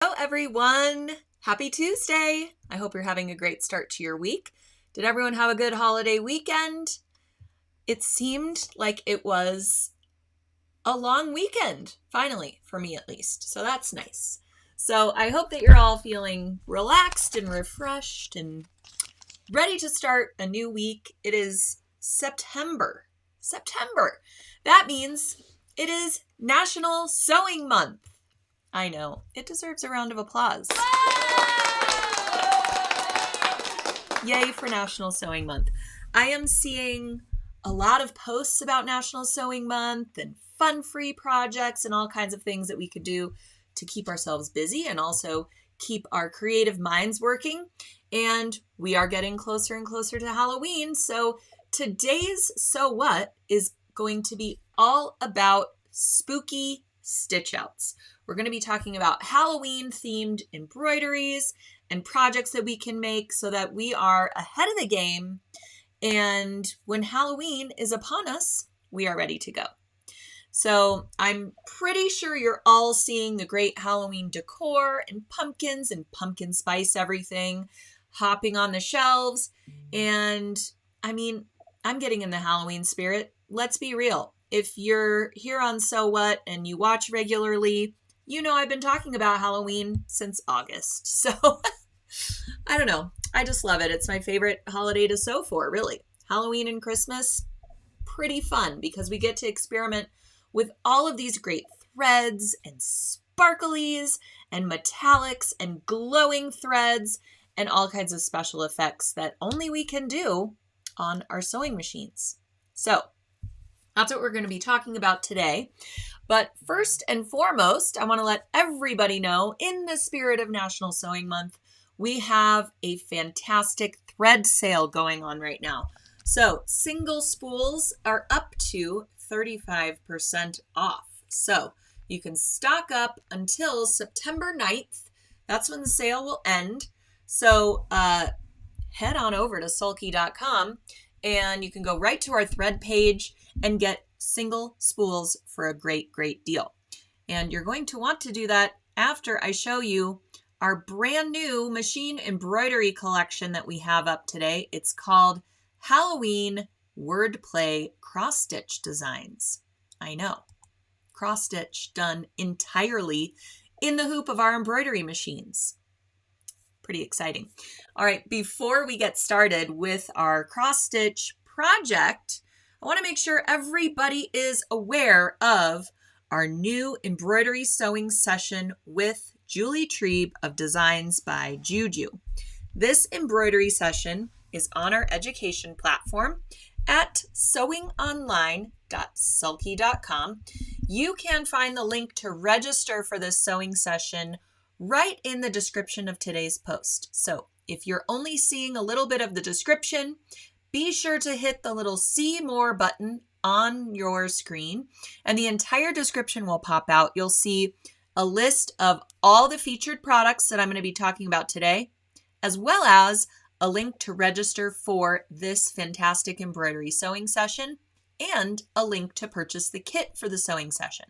Hello everyone, happy Tuesday. I hope you're having a great start to your week. Did everyone have a good holiday weekend? It seemed like it was a long weekend, finally, for me at least, so that's nice. So I hope that you're all feeling relaxed and refreshed and ready to start a new week. It is September. That means it is National Sewing Month. I know, it deserves a round of applause. Yay for National Sewing Month. I am seeing a lot of posts about National Sewing Month and fun free projects and all kinds of things that we could do to keep ourselves busy and also keep our creative minds working. And we are getting closer and closer to Halloween. So today's So What is going to be all about spooky stitch outs. We're going to be talking about Halloween themed embroideries and projects that we can make so that we are ahead of the game. And when Halloween is upon us, we are ready to go. So I'm pretty sure you're all seeing the great Halloween decor and pumpkin spice everything hopping on the shelves. And I mean, I'm getting in the Halloween spirit. Let's be real. If you're here on So What and you watch regularly, you know I've been talking about Halloween since August. So I don't know. I just love it. It's my favorite holiday to sew for, really. Halloween and Christmas, pretty fun because we get to experiment with all of these great threads and sparklies and metallics and glowing threads and all kinds of special effects that only we can do on our sewing machines. So that's what we're going to be talking about today. But first and foremost, I want to let everybody know, in the spirit of National Sewing Month, we have a fantastic thread sale going on right now. So single spools are up to 35% off. So you can stock up until September 9th. That's when the sale will end. So head on over to sulky.com and you can go right to our thread page and get single spools for a great deal. And you're going to want to do that after I show you our brand new machine embroidery collection that we have up today. It's called Halloween Wordplay Cross Stitch Designs. I know, cross stitch done entirely in the hoop of our embroidery machines. Pretty exciting. All right, before we get started with our cross stitch project, I want to make sure everybody is aware of our new embroidery sewing session with Julie Trieb of Designs by Juju. This embroidery session is on our education platform at sewingonline.sulky.com. You can find the link to register for this sewing session right in the description of today's post. So if you're only seeing a little bit of the description, be sure to hit the little See More button on your screen and the entire description will pop out. You'll see a list of all the featured products that I'm going to be talking about today, as well as a link to register for this fantastic embroidery sewing session and a link to purchase the kit for the sewing session.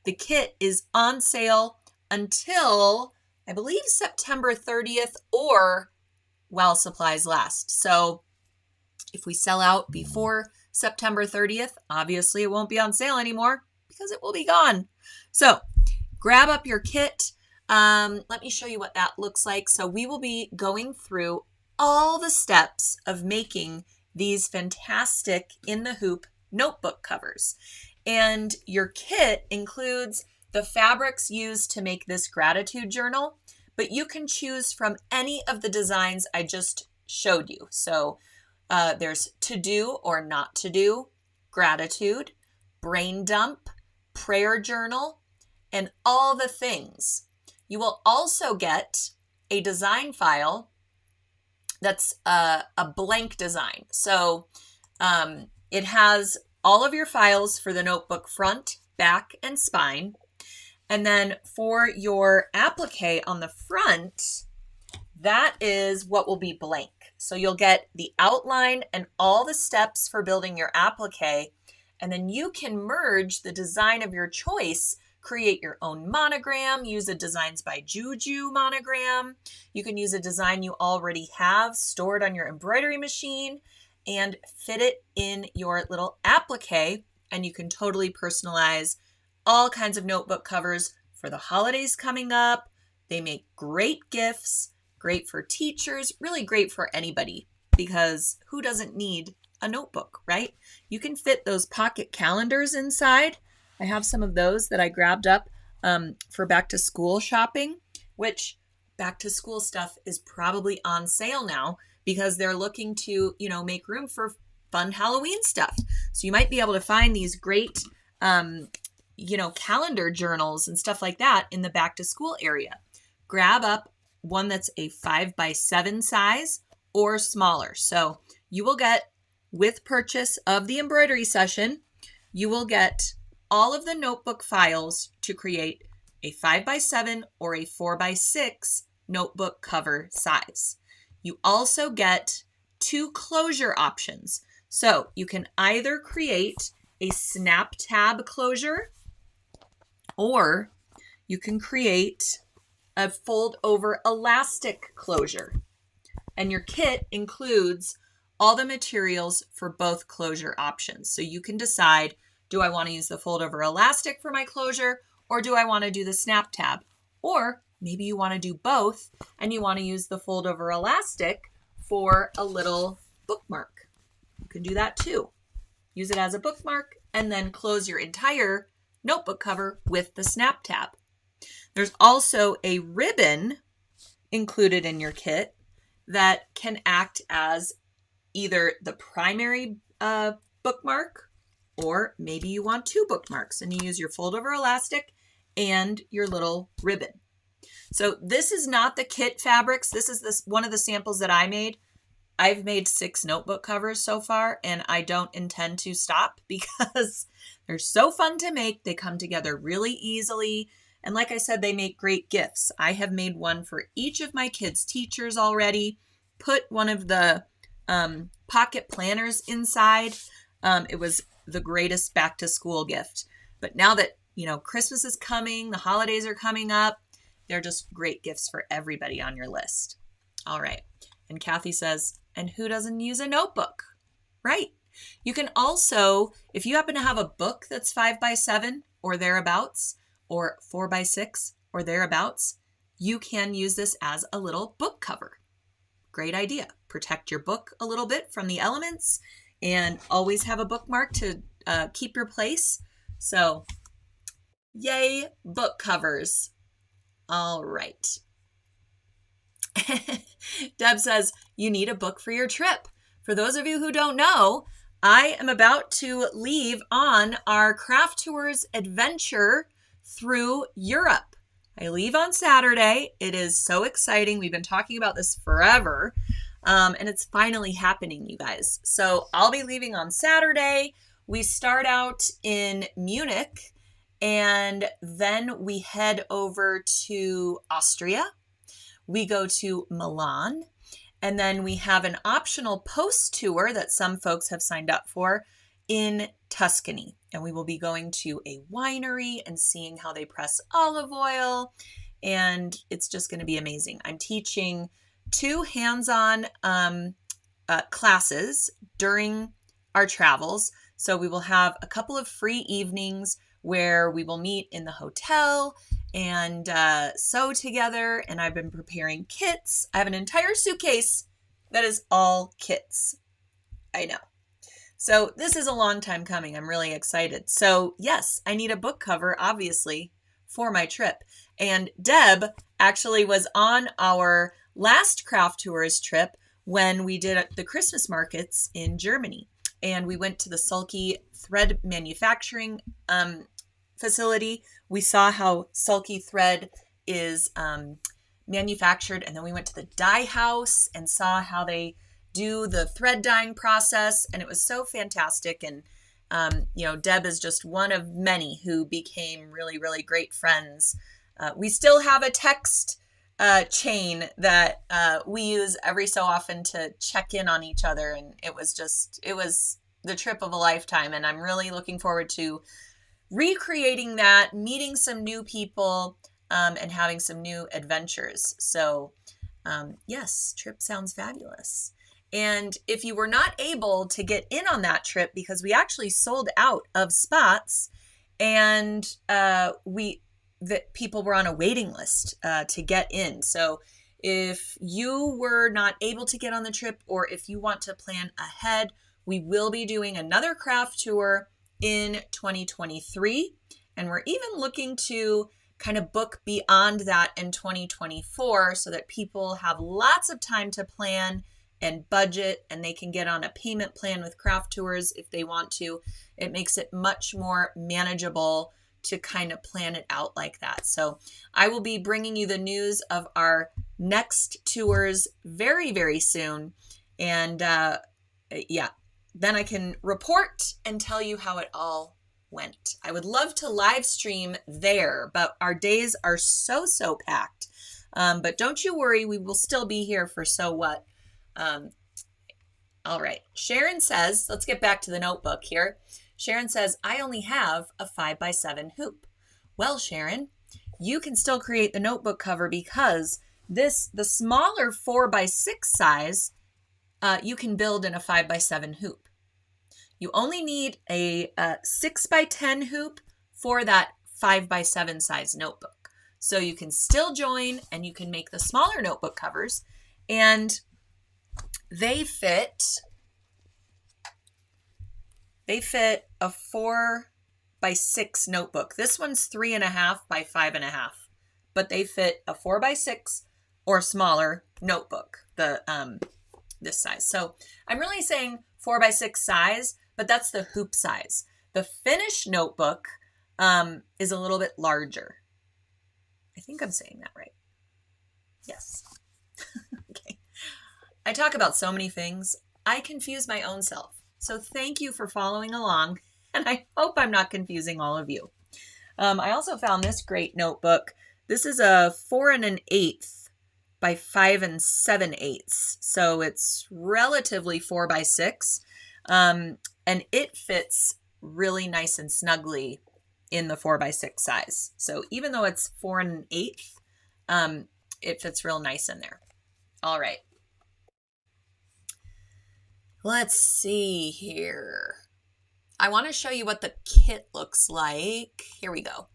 The kit is on sale until, I believe, September 30th or while supplies last. So if we sell out before September 30th, obviously it won't be on sale anymore because it will be gone. So grab up your kit. Let me show you what that looks like. So we will be going through all the steps of making these fantastic in the hoop notebook covers. And your kit includes the fabrics used to make this gratitude journal, but you can choose from any of the designs I just showed you. So there's to do or not to do, gratitude, brain dump, prayer journal, and all the things. You will also get a design file that's a blank design. So it has all of your files for the notebook front, back, and spine. And then for your applique on the front, that is what will be blank. So you'll get the outline and all the steps for building your applique, and then you can merge the design of your choice, create your own monogram, use a Designs by Juju monogram. You can use a design you already have stored on your embroidery machine and fit it in your little applique, and you can totally personalize all kinds of notebook covers for the holidays coming up. They make great gifts, great for teachers, really great for anybody, because who doesn't need a notebook, right? You can fit those pocket calendars inside. I have some of those that I grabbed up for back to school shopping, which back to school stuff is probably on sale now because they're looking to, make room for fun Halloween stuff. So you might be able to find these great, calendar journals and stuff like that in the back to school area. Grab up one that's a 5x7 size or smaller. So you will get, with purchase of the embroidery session, you will get all of the notebook files to create a 5x7 or a 4x6 notebook cover size. You also get 2 closure options. So you can either create a snap tab closure, or you can create a fold over elastic closure. And your kit includes all the materials for both closure options. So you can decide, do I want to use the fold over elastic for my closure, or do I want to do the snap tab? Or maybe you want to do both and you want to use the fold over elastic for a little bookmark. You can do that too. Use it as a bookmark and then close your entire notebook cover with the snap tab. There's also a ribbon included in your kit that can act as either the primary bookmark, or maybe you want 2 bookmarks and you use your fold over elastic and your little ribbon. So this is not the kit fabrics. This is one of the samples that I made. I've made 6 notebook covers so far, and I don't intend to stop because they're so fun to make. They come together really easily. And like I said, they make great gifts. I have made one for each of my kids' teachers already. Put one of the pocket planners inside. It was the greatest back to school gift. But now that, Christmas is coming, the holidays are coming up, they're just great gifts for everybody on your list. All right. And Kathy says, and who doesn't use a notebook? Right. You can also, if you happen to have a book that's 5x7 or thereabouts, or 4x6 or thereabouts, you can use this as a little book cover. Great idea. Protect your book a little bit from the elements and always have a bookmark to keep your place. So yay, book covers. All right. Deb says, you need a book for your trip. For those of you who don't know, I am about to leave on our craft tours adventure through Europe. I leave on Saturday. It is so exciting. We've been talking about this forever, and it's finally happening, you guys. So I'll be leaving on Saturday. We start out in Munich, and then we head over to Austria. We go to Milan, and then we have an optional post tour that some folks have signed up for in Tuscany. And we will be going to a winery and seeing how they press olive oil. And it's just going to be amazing. I'm teaching 2 hands-on classes during our travels. So we will have a couple of free evenings where we will meet in the hotel and sew together. And I've been preparing kits. I have an entire suitcase that is all kits. I know. So this is a long time coming. I'm really excited. So yes, I need a book cover, obviously, for my trip. And Deb actually was on our last craft tours trip when we did the Christmas markets in Germany. And we went to the Sulky thread manufacturing facility. We saw how Sulky thread is manufactured. And then we went to the dye house and saw how they do the thread dyeing process, and it was so fantastic. And Deb is just one of many who became really, really great friends. We still have a text chain that we use every so often to check in on each other, and it was the trip of a lifetime. And I'm really looking forward to recreating that, meeting some new people, and having some new adventures. So yes, trip sounds fabulous. And if you were not able to get in on that trip because we actually sold out of spots, and people were on a waiting list to get in. So if you were not able to get on the trip, or if you want to plan ahead, we will be doing another craft tour in 2023. And we're even looking to kind of book beyond that in 2024 so that people have lots of time to plan and budget, and they can get on a payment plan with craft tours if they want to. It makes it much more manageable to kind of plan it out like that. So I will be bringing you the news of our next tours very, very soon. And yeah, then I can report and tell you how it all went. I would love to live stream there, but our days are so packed. But don't you worry, we will still be here for So What. All right. Sharon says, let's get back to the notebook here. Sharon says, I only have a 5x7 hoop. Well, Sharon, you can still create the notebook cover because the smaller 4x6 size, you can build in a 5x7 hoop. You only need a 6x10 hoop for that 5x7 size notebook. So you can still join and you can make the smaller notebook covers, and they fit a 4x6 notebook. This one's 3.5 by 5.5, but they fit a 4x6 or smaller notebook, this size. So I'm really saying 4x6 size, but that's the hoop size. The finished notebook is a little bit larger. I think I'm saying that right. Yes. Okay. I talk about so many things. I confuse my own self. So thank you for following along, and I hope I'm not confusing all of you. I also found this great notebook. This is a 4 1/8 by 5 7/8. So it's relatively 4x6. And it fits really nice and snugly in the 4x6 size. So even though it's 4 1/8, it fits real nice in there. All right. Let's see here. I want to show you what the kit looks like. Here we go.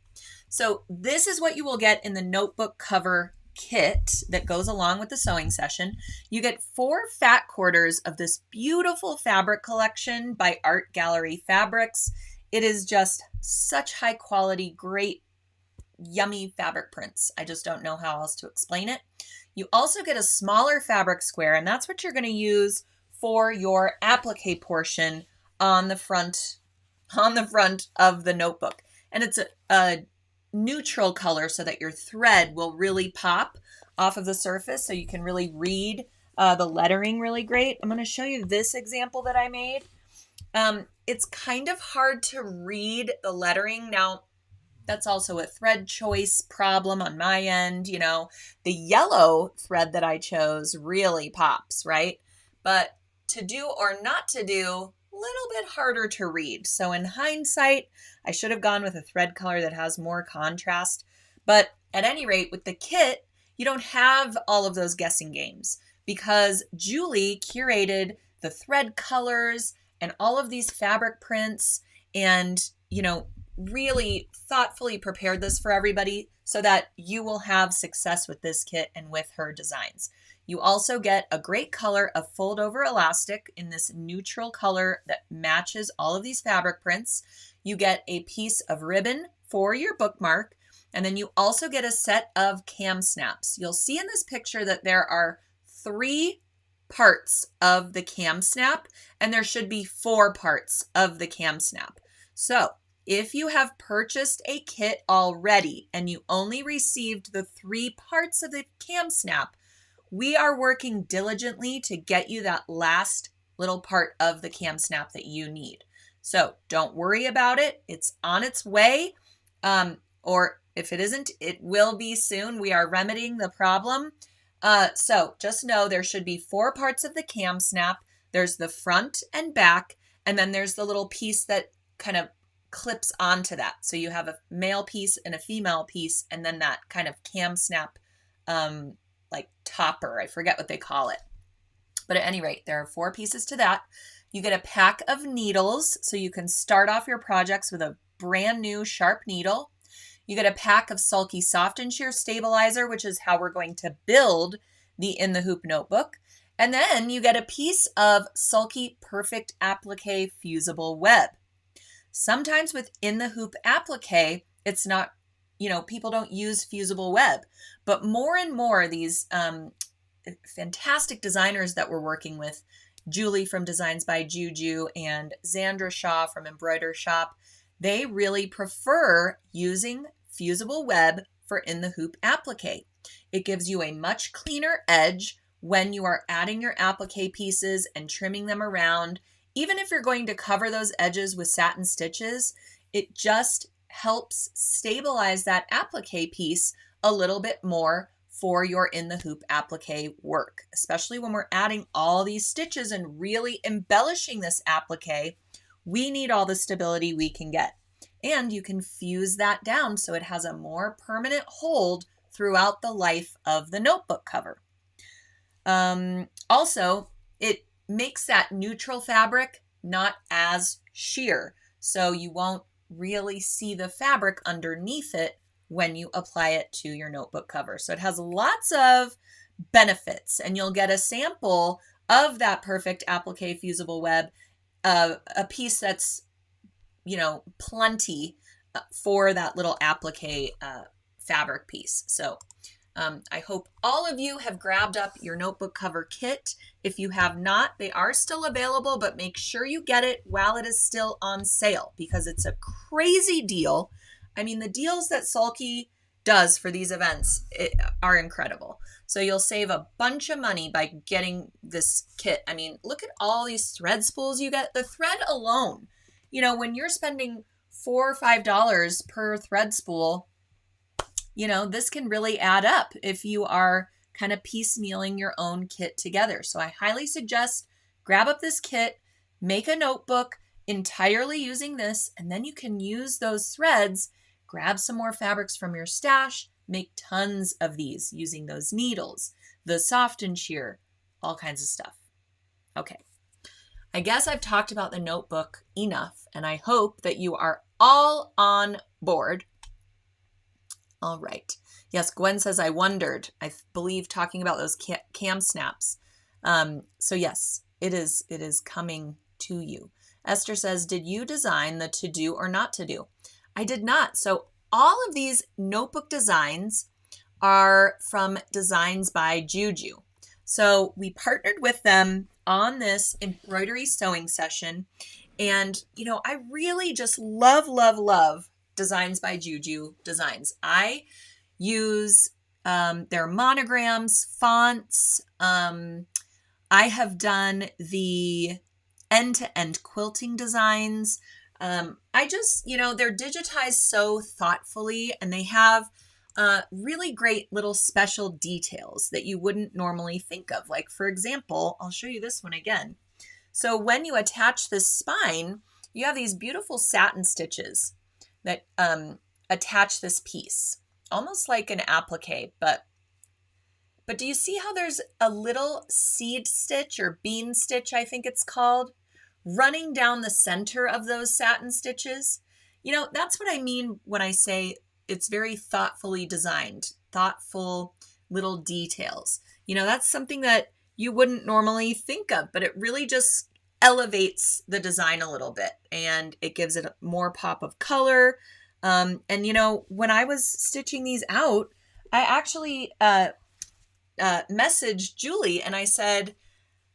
So this is what you will get in the notebook cover kit that goes along with the sewing session. You get 4 fat quarters of this beautiful fabric collection by Art Gallery Fabrics. It is just such high quality, great, yummy fabric prints. I just don't know how else to explain it. You also get a smaller fabric square, and that's what you're going to use for your applique portion on the front of the notebook. And it's a neutral color so that your thread will really pop off of the surface, so you can really read the lettering really great. I'm going to show you this example that I made. It's kind of hard to read the lettering. Now, that's also a thread choice problem on my end. You know, the yellow thread that I chose really pops, right? But to do or not to do, a little bit harder to read. So in hindsight, I should have gone with a thread color that has more contrast. But at any rate, with the kit, you don't have all of those guessing games because Julie curated the thread colors and all of these fabric prints and, you know, really thoughtfully prepared this for everybody so that you will have success with this kit and with her designs. You also get a great color of fold over elastic in this neutral color that matches all of these fabric prints. You get a piece of ribbon for your bookmark, and then you also get a set of cam snaps. You'll see in this picture that there are 3 parts of the cam snap, and there should be 4 parts of the cam snap. So if you have purchased a kit already and you only received the 3 parts of the cam snap, we are working diligently to get you that last little part of the cam snap that you need. So don't worry about it. It's on its way. Or if it isn't, it will be soon. We are remedying the problem. So just know there should be 4 parts of the cam snap. There's the front and back, and then there's the little piece that kind of clips onto that. So you have a male piece and a female piece, and then that kind of cam snap, like topper. I forget what they call it. But at any rate, there are 4 pieces to that. You get a pack of needles, so you can start off your projects with a brand new sharp needle. You get a pack of Sulky Soft and Sheer Stabilizer, which is how we're going to build the In the Hoop notebook. And then you get a piece of Sulky Perfect Applique Fusible Web. Sometimes with In the Hoop applique, it's not, people don't use fusible web, but more and more these fantastic designers that we're working with, Julie from Designs by Juju and Xandra Shaw from Embroider Shop, they really prefer using fusible web for In the Hoop applique. It gives you a much cleaner edge when you are adding your applique pieces and trimming them around. Even if you're going to cover those edges with satin stitches, it just helps stabilize that applique piece a little bit more for your In the Hoop applique work, especially when we're adding all these stitches and really embellishing this applique. We need all the stability we can get. And you can fuse that down so it has a more permanent hold throughout the life of the notebook cover. Also, it makes that neutral fabric not as sheer, so you won't really see the fabric underneath it when you apply it to your notebook cover. So it has lots of benefits, and you'll get a sample of that perfect applique fusible web, a piece that's, plenty for that little applique fabric piece. So I hope all of you have grabbed up your notebook cover kit. If you have not, they are still available, but make sure you get it while it is still on sale because it's a crazy deal. I mean, the deals that Sulky does for these events are incredible. So you'll save a bunch of money by getting this kit. I mean, look at all these thread spools you get. The thread alone, when you're spending $4 or $5 per thread spool, this can really add up if you are kind of piecemealing your own kit together. So I highly suggest grab up this kit, make a notebook entirely using this, and then you can use those threads, grab some more fabrics from your stash, make tons of these using those needles, the soft and sheer, all kinds of stuff. Okay, I guess I've talked about the notebook enough, and I hope that you are all on board. All right. Yes, Gwen says, I wondered. I believe talking about those cam snaps. So yes, it is coming to you. Esther says, did you design the to do or not to do? I did not. So all of these notebook designs are from Designs by Juju. So we partnered with them on this embroidery sewing session. And, I really just love Designs by Juju designs. I use their monograms, fonts. I have done the end-to-end quilting designs. I just, they're digitized so thoughtfully, and they have really great little special details that you wouldn't normally think of. Like, for example, I'll show you this one again. So when you attach this spine, you have these beautiful satin stitches that attach this piece, almost like an applique, but do you see how there's a little seed stitch or bean stitch, I think it's called, running down the center of those satin stitches? That's what I mean when I say it's very thoughtfully designed, thoughtful little details. That's something that you wouldn't normally think of, but it really just elevates the design a little bit, and it gives it more pop of color. And when I was stitching these out, I actually messaged Julie and I said,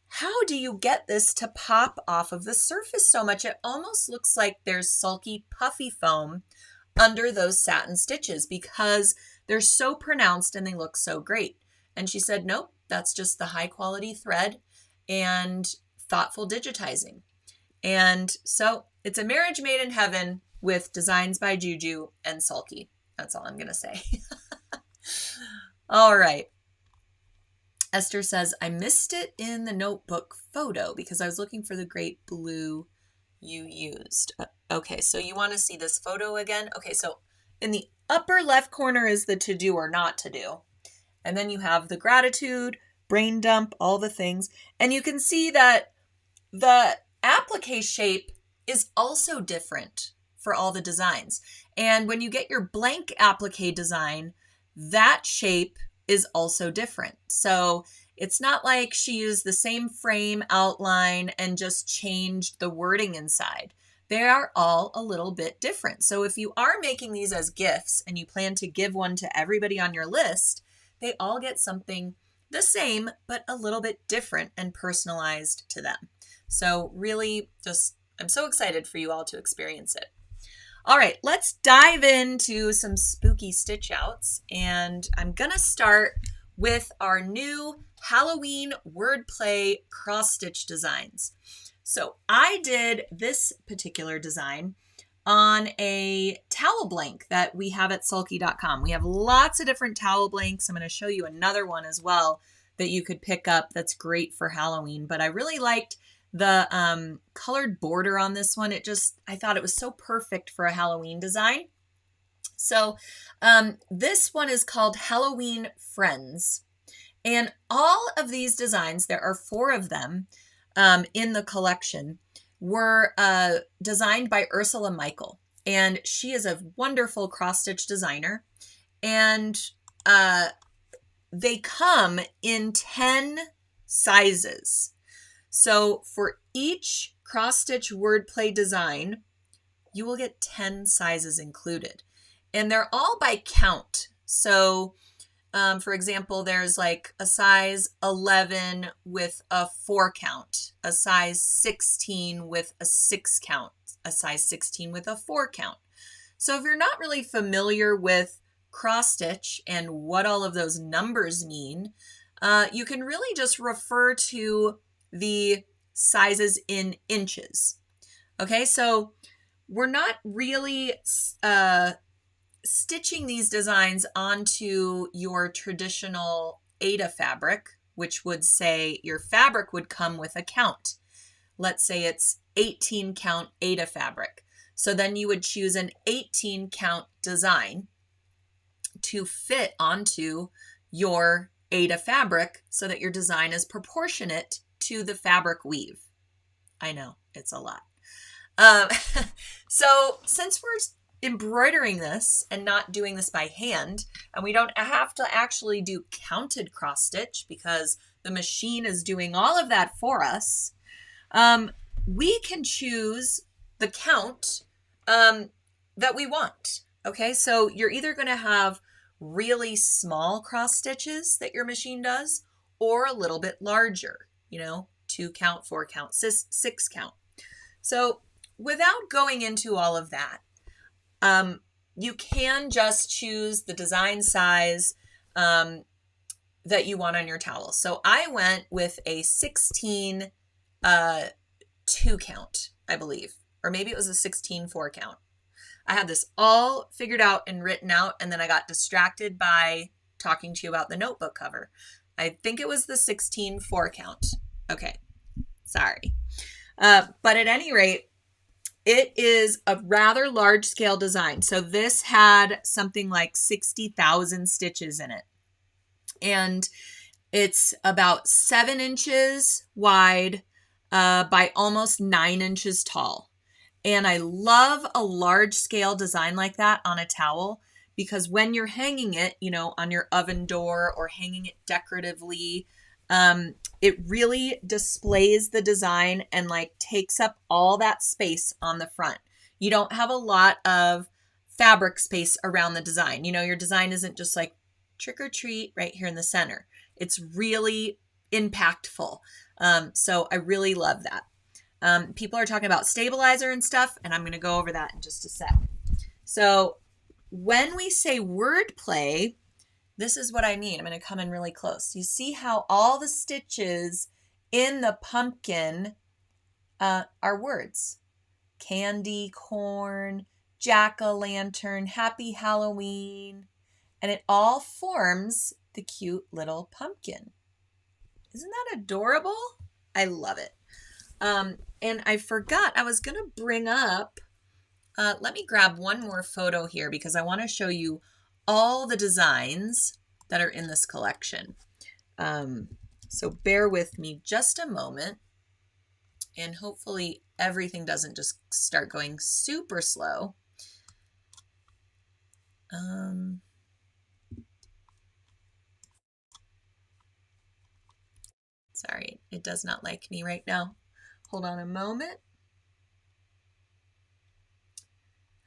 how do you get this to pop off of the surface so much? It almost looks like there's sulky puffy foam under those satin stitches because they're so pronounced and they look so great. And she said, nope, that's just the high quality thread and thoughtful digitizing. And so it's a marriage made in heaven with Designs by Juju and Sulky. That's all I'm going to say. All right. Esther says, I missed it in the notebook photo because I was looking for the great blue you used. Okay, so you want to see this photo again? Okay, so in the upper left corner is the to do or not to do. And then you have the gratitude, brain dump, all the things. And you can see that the applique shape is also different for all the designs. And when you get your blank applique design, that shape is also different. So it's not like she used the same frame outline and just changed the wording inside. They are all a little bit different. So if you are making these as gifts and you plan to give one to everybody on your list, they all get something the same, but a little bit different and personalized to them. So really I'm so excited for you all to experience it. All right, let's dive into some spooky stitch outs. And I'm gonna start with our new Halloween wordplay cross stitch designs. So I did this particular design on a towel blank that we have at sulky.com. We have lots of different towel blanks. I'm going to show you another one as well that you could pick up that's great for Halloween. But I really liked the colored border on this one. I thought it was so perfect for a Halloween design. So this one is called Halloween Friends. And all of these designs, there are 4 of them in the collection, were designed by Ursula Michael. And she is a wonderful cross-stitch designer. And they come in 10 sizes. So for each cross-stitch wordplay design, you will get 10 sizes included. And they're all by count. So for example, there's like a size 11 with a 4 count, a size 16 with a 6 count, a size 16 with a 4 count. So if you're not really familiar with cross stitch and what all of those numbers mean, you can really just refer to the sizes in inches. Okay, so we're not really stitching these designs onto your traditional Aida fabric, which would say your fabric would come with a count. Let's say it's 18 count Aida fabric. So then you would choose an 18 count design to fit onto your Aida fabric so that your design is proportionate to the fabric weave. I know, it's a lot. So since we're embroidering this and not doing this by hand, and we don't have to actually do counted cross stitch because the machine is doing all of that for us, we can choose the count that we want. Okay, so you're either going to have really small cross stitches that your machine does, or a little bit larger, 2 count, 4 count, 6 count. So without going into all of that, you can just choose the design size that you want on your towel. So I went with a 16 2 count, I believe, or maybe it was a 16 4 count. I had this all figured out and written out, and then I got distracted by talking to you about the notebook cover. I think it was the 16 4 count. Okay, sorry. But at any rate, it is a rather large scale design. So this had something like 60,000 stitches in it. And it's about 7 inches wide by almost 9 inches tall. And I love a large scale design like that on a towel because when you're hanging it, on your oven door or hanging it decoratively, it really displays the design and takes up all that space on the front. You don't have a lot of fabric space around the design. Your design isn't just like trick or treat right here in the center. It's really impactful. So I really love that. People are talking about stabilizer and stuff, and I'm going to go over that in just a sec. So when we say wordplay, this is what I mean. I'm going to come in really close. You see how all the stitches in the pumpkin are words. Candy, corn, jack-o'-lantern, happy Halloween. And it all forms the cute little pumpkin. Isn't that adorable? I love it. And I forgot I was going to bring up, let me grab one more photo here because I want to show you all the designs that are in this collection. So bear with me just a moment, and hopefully everything doesn't just start going super slow. Sorry, it does not like me right now. Hold on a moment.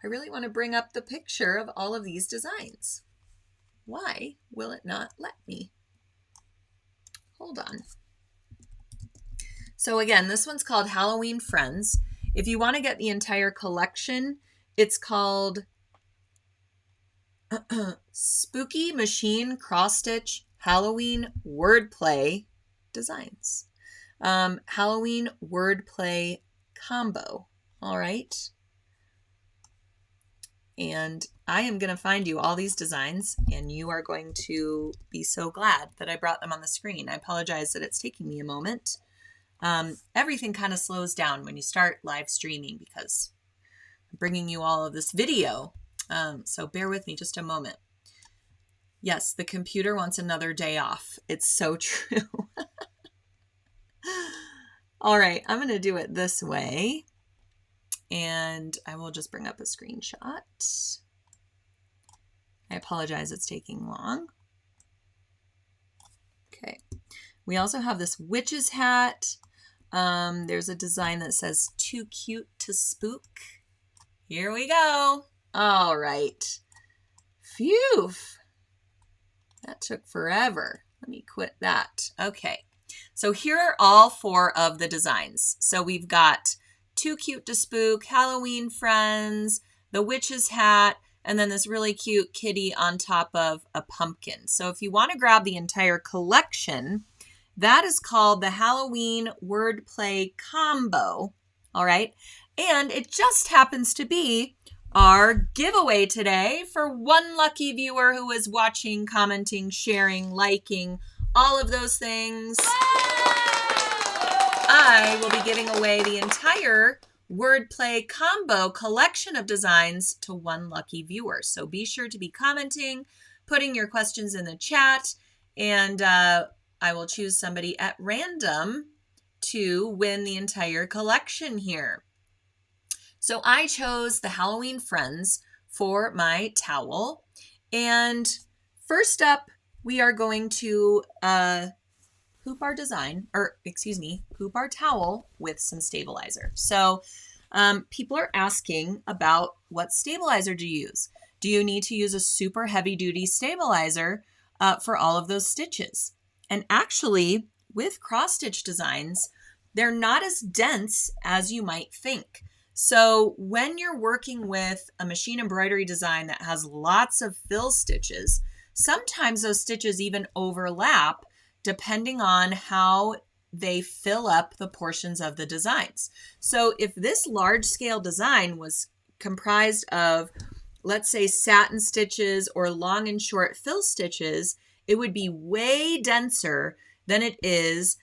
I really want to bring up the picture of all of these designs. Why will it not let me? Hold on. So again, this one's called Halloween Friends. If you want to get the entire collection, it's called Spooky Machine Cross Stitch Halloween Wordplay Designs. Halloween Wordplay Combo. All right. And I am going to find you all these designs, and you are going to be so glad that I brought them on the screen. I apologize that it's taking me a moment. Everything kind of slows down when you start live streaming because I'm bringing you all of this video. So bear with me just a moment. Yes, the computer wants another day off. It's so true. All right, I'm going to do it this way. And I will just bring up a screenshot. I apologize, it's taking long. Okay. We also have this witch's hat. There's a design that says too cute to spook. Here we go. All right. Phew. That took forever. Let me quit that. Okay. So here are all 4 of the designs. So we've got Too Cute to Spook, Halloween Friends, the witch's hat, and then this really cute kitty on top of a pumpkin. So if you want to grab the entire collection, that is called the Halloween Wordplay Combo. All right. And it just happens to be our giveaway today for one lucky viewer who is watching, commenting, sharing, liking, all of those things. I will be giving away the entire Wordplay Combo collection of designs to one lucky viewer. So be sure to be commenting, putting your questions in the chat, and I will choose somebody at random to win the entire collection here. So I chose the Halloween Friends for my towel. And first up, we are going to hoop our design, or excuse me, hoop our towel with some stabilizer. So people are asking about what stabilizer do you use? Do you need to use a super heavy duty stabilizer for all of those stitches? And actually, with cross stitch designs, they're not as dense as you might think. So when you're working with a machine embroidery design that has lots of fill stitches, sometimes those stitches even overlap depending on how they fill up the portions of the designs. So if this large scale design was comprised of, let's say, satin stitches or long and short fill stitches, it would be way denser than it is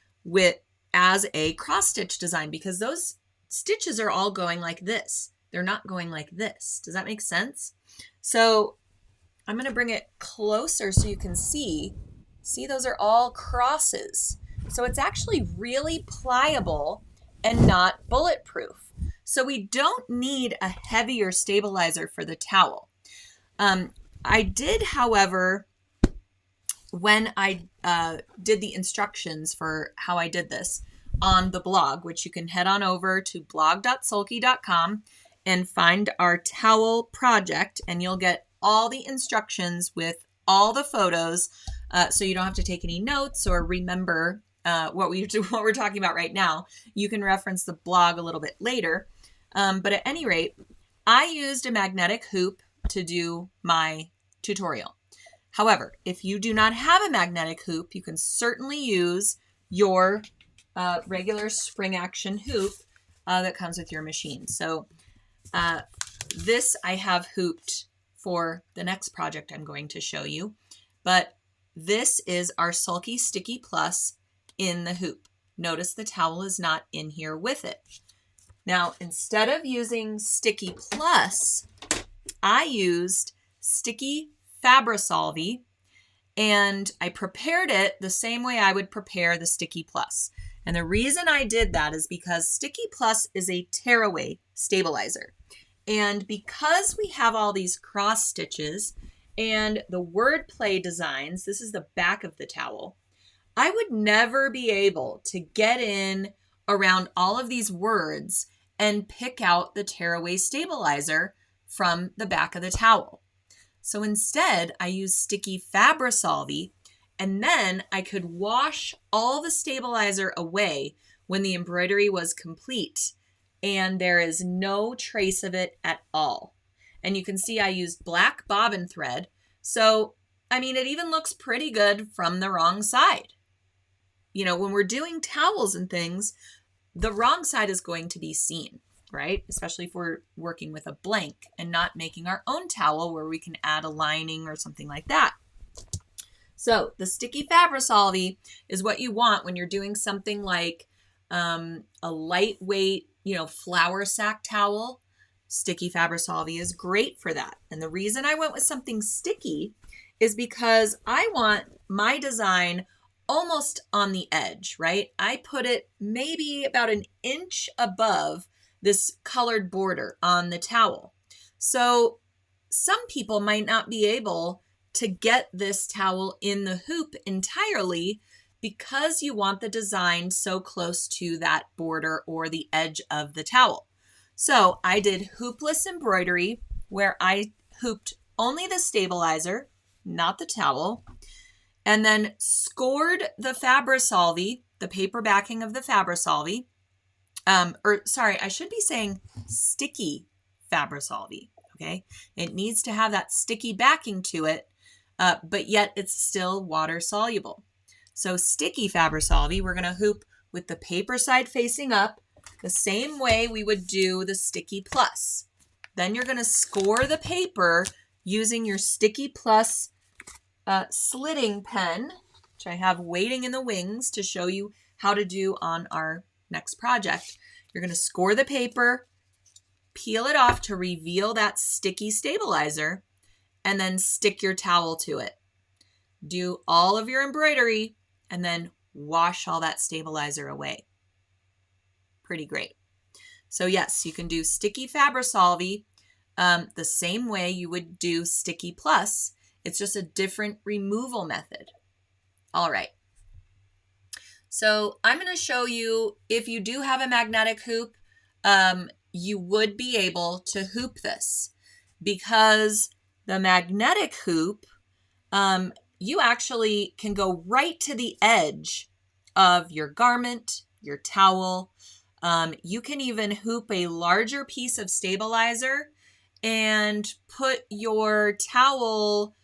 as a cross stitch design, because those stitches are all going like this. They're not going like this. Does that make sense? So I'm going to bring it closer so you can see. See, those are all crosses. So it's actually really pliable and not bulletproof. So we don't need a heavier stabilizer for the towel. I did, however, when I did the instructions for how I did this on the blog, which you can head on over to blog.sulky.com and find our towel project, and you'll get all the instructions with all the photos, so you don't have to take any notes or remember what we're talking about right now. You can reference the blog a little bit later. But at any rate, I used a magnetic hoop to do my tutorial. However, if you do not have a magnetic hoop, you can certainly use your regular spring action hoop that comes with your machine. So this I have hooped for the next project I'm going to show you, but this is our Sulky Sticky Plus in the hoop. Notice the towel is not in here with it. Now, instead of using Sticky Plus, I used Sticky Fabri-Solvy, and I prepared it the same way I would prepare the Sticky Plus. And the reason I did that is because Sticky Plus is a tearaway stabilizer. And because we have all these cross stitches and the wordplay designs, this is the back of the towel, I would never be able to get in around all of these words and pick out the tearaway stabilizer from the back of the towel. So instead, I used Sticky Fabri-Solvy, and then I could wash all the stabilizer away when the embroidery was complete, and there is no trace of it at all. And you can see I used black bobbin thread, so I mean, it even looks pretty good from the wrong side. You know, when we're doing towels and things, the wrong side is going to be seen, right? Especially if we're working with a blank and not making our own towel where we can add a lining or something like that. So the Sticky Fabri-Solvy is what you want when you're doing something like a lightweight, flour sack towel. Sticky Fabri-Solvy is great for that. And the reason I went with something sticky is because I want my design almost on the edge, right? I put it maybe about an inch above this colored border on the towel. So some people might not be able to get this towel in the hoop entirely because you want the design so close to that border or the edge of the towel. So I did hoopless embroidery where I hooped only the stabilizer, not the towel, and then scored the Fabri-Solvy, the paper backing of the Fabri-Solvy. I should be saying Sticky Fabri-Solvy, okay? It needs to have that sticky backing to it, but yet it's still water soluble. So Sticky Fabri-Solvy, we're gonna hoop with the paper side facing up, the same way we would do the Sticky Plus. Then you're gonna score the paper using your Sticky Plus slitting pen, which I have waiting in the wings to show you how to do on our next project. You're going to score the paper, peel it off to reveal that sticky stabilizer, and then stick your towel to it. Do all of your embroidery and then wash all that stabilizer away. Pretty great. So yes, you can do Sticky Fabri-Solvy the same way you would do Sticky Plus. It's just a different removal method. All right. So I'm going to show you, if you do have a magnetic hoop, you would be able to hoop this, because the magnetic hoop, you actually can go right to the edge of your garment, your towel. You can even hoop a larger piece of stabilizer and put your towel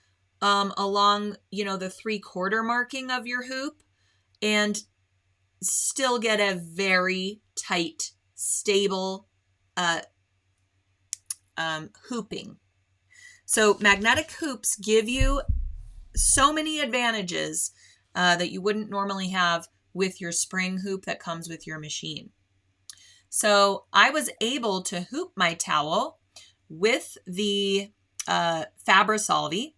along, the 3/4 marking of your hoop and still get a very tight, stable hooping. So magnetic hoops give you so many advantages that you wouldn't normally have with your spring hoop that comes with your machine. So I was able to hoop my towel with the Fabri-Solvy.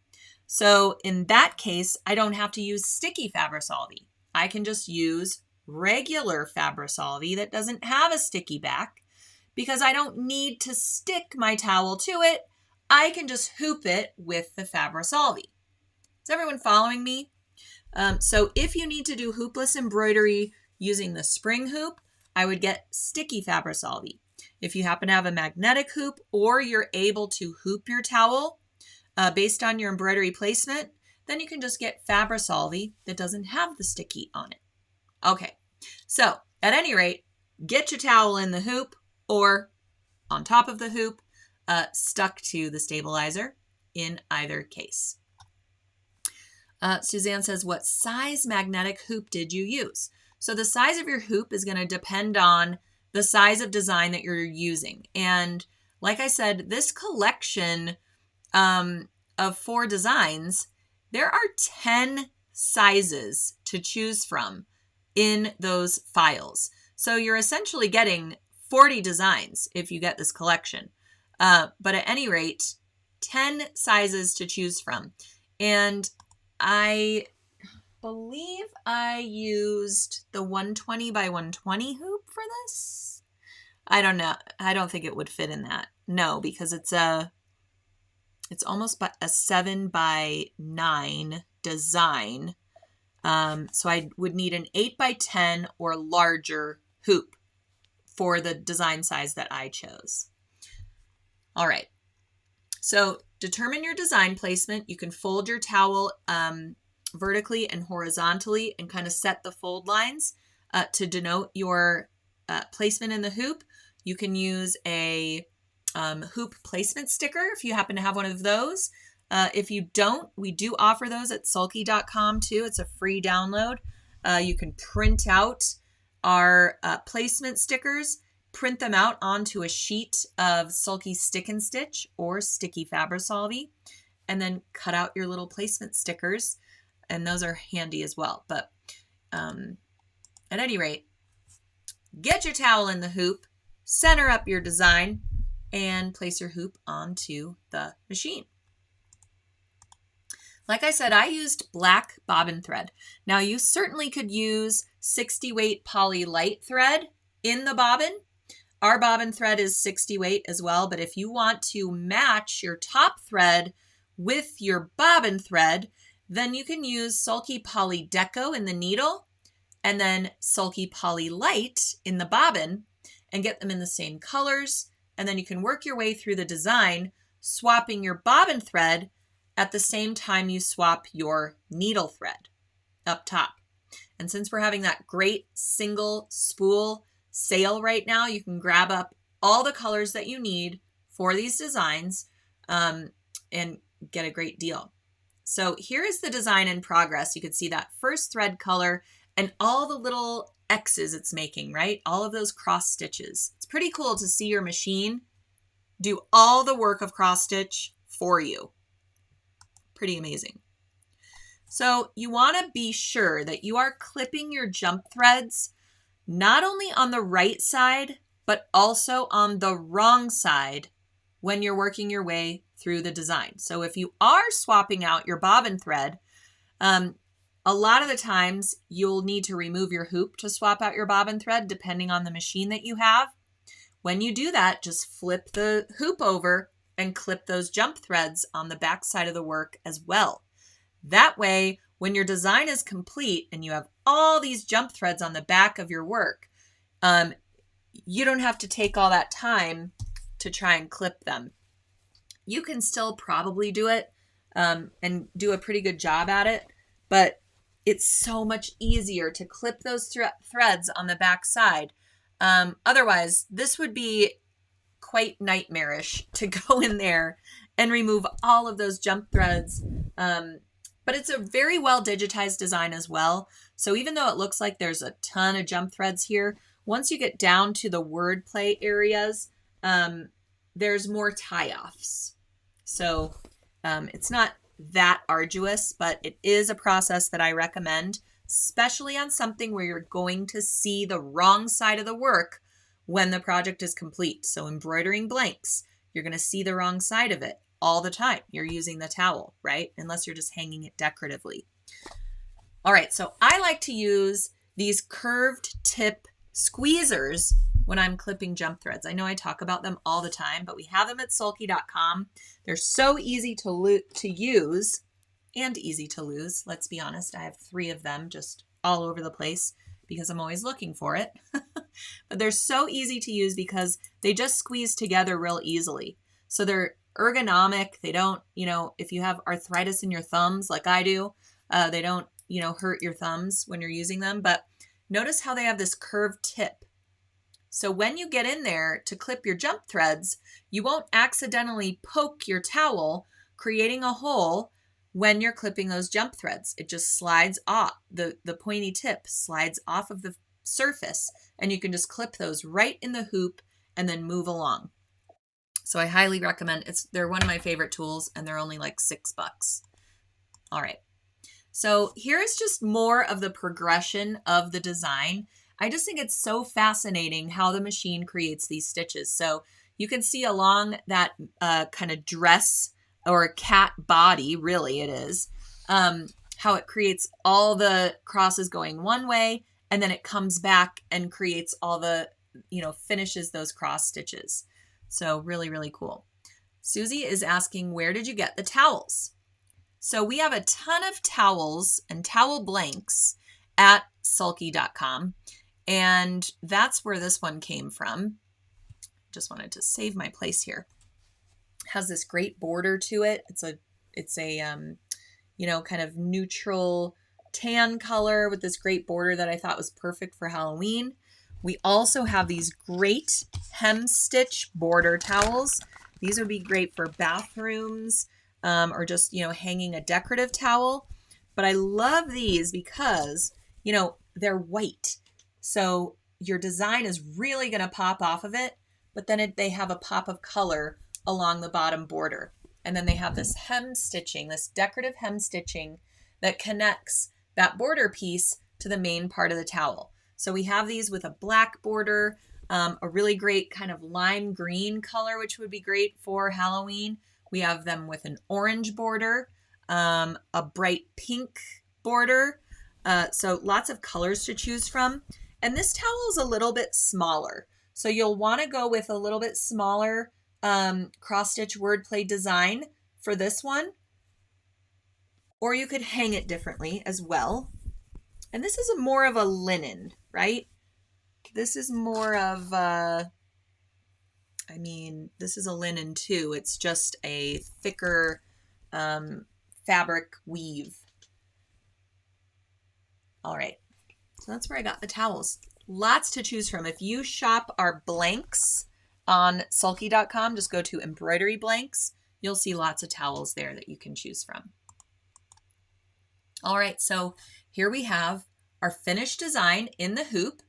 So in that case, I don't have to use Sticky Fabri-Solvy. I can just use regular Fabri-Solvy that doesn't have a sticky back, because I don't need to stick my towel to it. I can just hoop it with the Fabri-Solvy. Is everyone following me? So if you need to do hoopless embroidery using the spring hoop, I would get Sticky Fabri-Solvy. If you happen to have a magnetic hoop, or you're able to hoop your towel based on your embroidery placement, then you can just get Fabri-Solvy that doesn't have the sticky on it. Okay, so at any rate, get your towel in the hoop or on top of the hoop, stuck to the stabilizer in either case. Suzanne says, what size magnetic hoop did you use? So the size of your hoop is going to depend on the size of design that you're using. And like I said, this collection of 4 designs, there are 10 sizes to choose from in those files. So you're essentially getting 40 designs if you get this collection. But at any rate, 10 sizes to choose from. And I believe I used the 120 by 120 hoop for this. I don't know. I don't think it would fit in that. No, because it's almost a 7 by 9 design. So I would need an 8 by 10 or larger hoop for the design size that I chose. All right. So determine your design placement. You can fold your towel vertically and horizontally and kind of set the fold lines to denote your placement in the hoop. You can use a hoop placement sticker if you happen to have one of those. If you don't, we do offer those at sulky.com too. It's a free download. You can print out our placement stickers, print them out onto a sheet of Sulky Stick and Stitch or sticky Fabri-Solvy, and then cut out your little placement stickers. And those are handy as well. But at any rate, get your towel in the hoop, center up your design, and place your hoop onto the machine. Like I said, I used black bobbin thread. Now you certainly could use 60 weight poly light thread in the bobbin. Our bobbin thread is 60 weight as well, but if you want to match your top thread with your bobbin thread, then you can use Sulky Poly Deco in the needle and then Sulky Poly Light in the bobbin and get them in the same colors. And then you can work your way through the design, swapping your bobbin thread at the same time you swap your needle thread up top. And since we're having that great single spool sale right now, you can grab up all the colors that you need for these designs and get a great deal. So here is the design in progress. You can see that first thread color and all the little X's it's making, right? All of those cross stitches. It's pretty cool to see your machine do all the work of cross stitch for you. Pretty amazing. So you want to be sure that you are clipping your jump threads not only on the right side, but also on the wrong side when you're working your way through the design. So if you are swapping out your bobbin thread, a lot of the times you'll need to remove your hoop to swap out your bobbin thread, depending on the machine that you have. When you do that, just flip the hoop over and clip those jump threads on the back side of the work as well. That way, when your design is complete and you have all these jump threads on the back of your work, you don't have to take all that time to try and clip them. You can still probably do it and do a pretty good job at it, but it's so much easier to clip those threads on the back side. Otherwise, this would be quite nightmarish to go in there and remove all of those jump threads. But it's a very well digitized design as well. So even though it looks like there's a ton of jump threads here, once you get down to the wordplay areas, there's more tie-offs. So it's not that arduous, but it is a process that I recommend, especially on something where you're going to see the wrong side of the work when the project is complete. So embroidering blanks, you're going to see the wrong side of it all the time. You're using the towel, right? Unless you're just hanging it decoratively. All right, so I like to use these curved tip squeezers when I'm clipping jump threads. I know I talk about them all the time, but we have them at sulky.com. They're so easy to use and easy to lose. Let's be honest, I have 3 of them just all over the place because I'm always looking for it. But they're so easy to use because they just squeeze together real easily. So they're ergonomic. They don't, if you have arthritis in your thumbs like I do, they don't, hurt your thumbs when you're using them. But notice how they have this curved tip. So when you get in there to clip your jump threads, you won't accidentally poke your towel, creating a hole when you're clipping those jump threads. It just slides off, the pointy tip slides off of the surface, and you can just clip those right in the hoop and then move along. So I highly recommend they're one of my favorite tools, and they're only like $6. All right. So here is just more of the progression of the design. I just think it's so fascinating how the machine creates these stitches. So you can see along that kind of dress or cat body, really it is, how it creates all the crosses going one way, and then it comes back and creates all the, finishes those cross stitches. So really, really cool. Susie is asking, where did you get the towels? So we have a ton of towels and towel blanks at sulky.com, and that's where this one came from. Just wanted to save my place here. It has this great border to it. It's a kind of neutral tan color with this great border that I thought was perfect for Halloween. We also have these great hem stitch border towels. These would be great for bathrooms, or just, hanging a decorative towel. But I love these because, they're white. So your design is really going to pop off of it, but then they have a pop of color along the bottom border. And then they have this hem stitching, this decorative hem stitching that connects that border piece to the main part of the towel. So we have these with a black border, a really great kind of lime green color, which would be great for Halloween. We have them with an orange border, a bright pink border. So lots of colors to choose from. And this towel is a little bit smaller. So you'll want to go with a little bit smaller cross-stitch wordplay design for this one. Or you could hang it differently as well. And this is more of a linen, right? This is more of this is a linen too. It's just a thicker fabric weave. All right, so that's where I got the towels. Lots to choose from. If you shop our blanks on sulky.com, just go to embroidery blanks. You'll see lots of towels there that you can choose from. All right, so here we have our finished design in the hoop,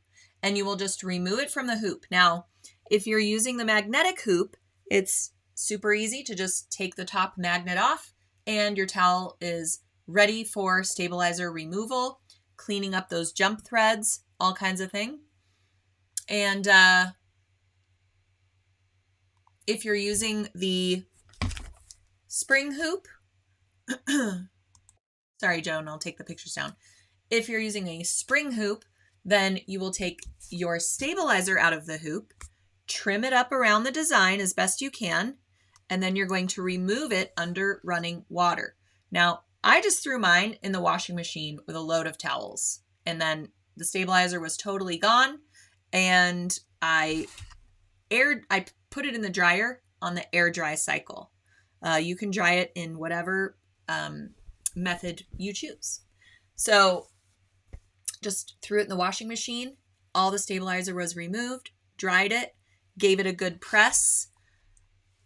and you will just remove it from the hoop. Now, if you're using the magnetic hoop, it's super easy to just take the top magnet off, and your towel is ready for stabilizer removal, cleaning up those jump threads, all kinds of things. And if you're using the spring hoop, sorry, Joan, I'll take the pictures down. If you're using a spring hoop, then you will take your stabilizer out of the hoop, trim it up around the design as best you can, and then you're going to remove it under running water. Now, I just threw mine in the washing machine with a load of towels, and then the stabilizer was totally gone, and I put it in the dryer on the air dry cycle. You can dry it in whatever method you choose. So just threw it in the washing machine. All the stabilizer was removed, dried it, gave it a good press.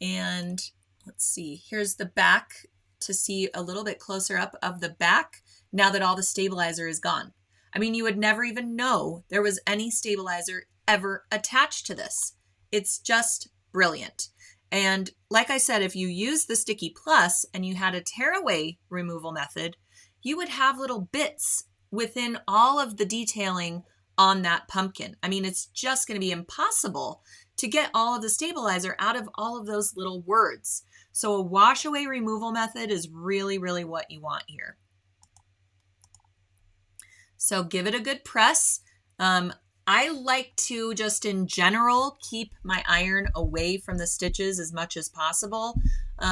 And let's see, here's the back to see a little bit closer up of the back now that all the stabilizer is gone. I mean, you would never even know there was any stabilizer ever attached to this. It's just brilliant. And like I said, if you use the Sticky Plus and you had a tearaway removal method, you would have little bits within all of the detailing on that pumpkin. I mean, it's just going to be impossible to get all of the stabilizer out of all of those little words. So a wash away removal method is really, really what you want here. So give it a good press. I like to just in general keep my iron away from the stitches as much as possible.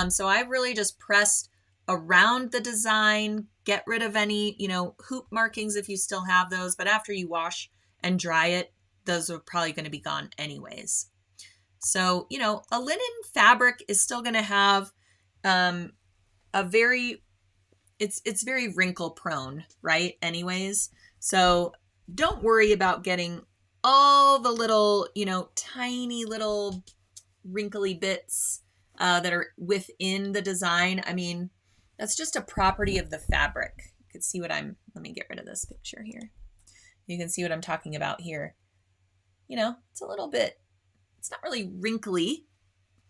So I really just pressed around the design, get rid of any, hoop markings if you still have those, but after you wash and dry it, those are probably going to be gone anyways. So, a linen fabric is still going to have it's very wrinkle prone, right? Anyways, so don't worry about getting all the little, tiny little wrinkly bits that are within the design. I mean, that's just a property of the fabric. You can see let me get rid of this picture here. You can see what I'm talking about here. It's a little bit, it's not really wrinkly.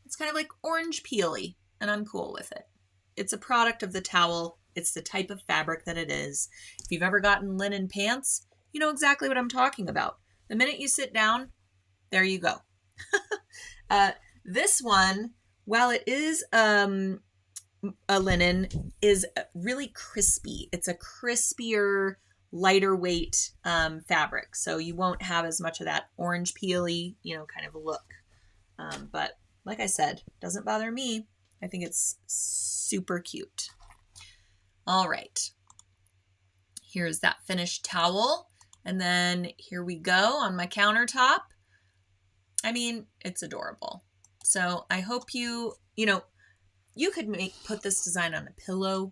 It's kind of like orange peely, and I'm cool with it. It's a product of the towel It's the type of fabric that it is. If you've ever gotten linen pants, you know exactly what I'm talking about. The minute you sit down, there you go. This one, while it is a linen, is really crispy. It's a crispier, lighter weight fabric. So you won't have as much of that orange peely, kind of look. But like I said, doesn't bother me. I think it's super cute. All right. Here's that finished towel. And then here we go on my countertop. I mean, it's adorable. So I hope you could put this design on a pillow,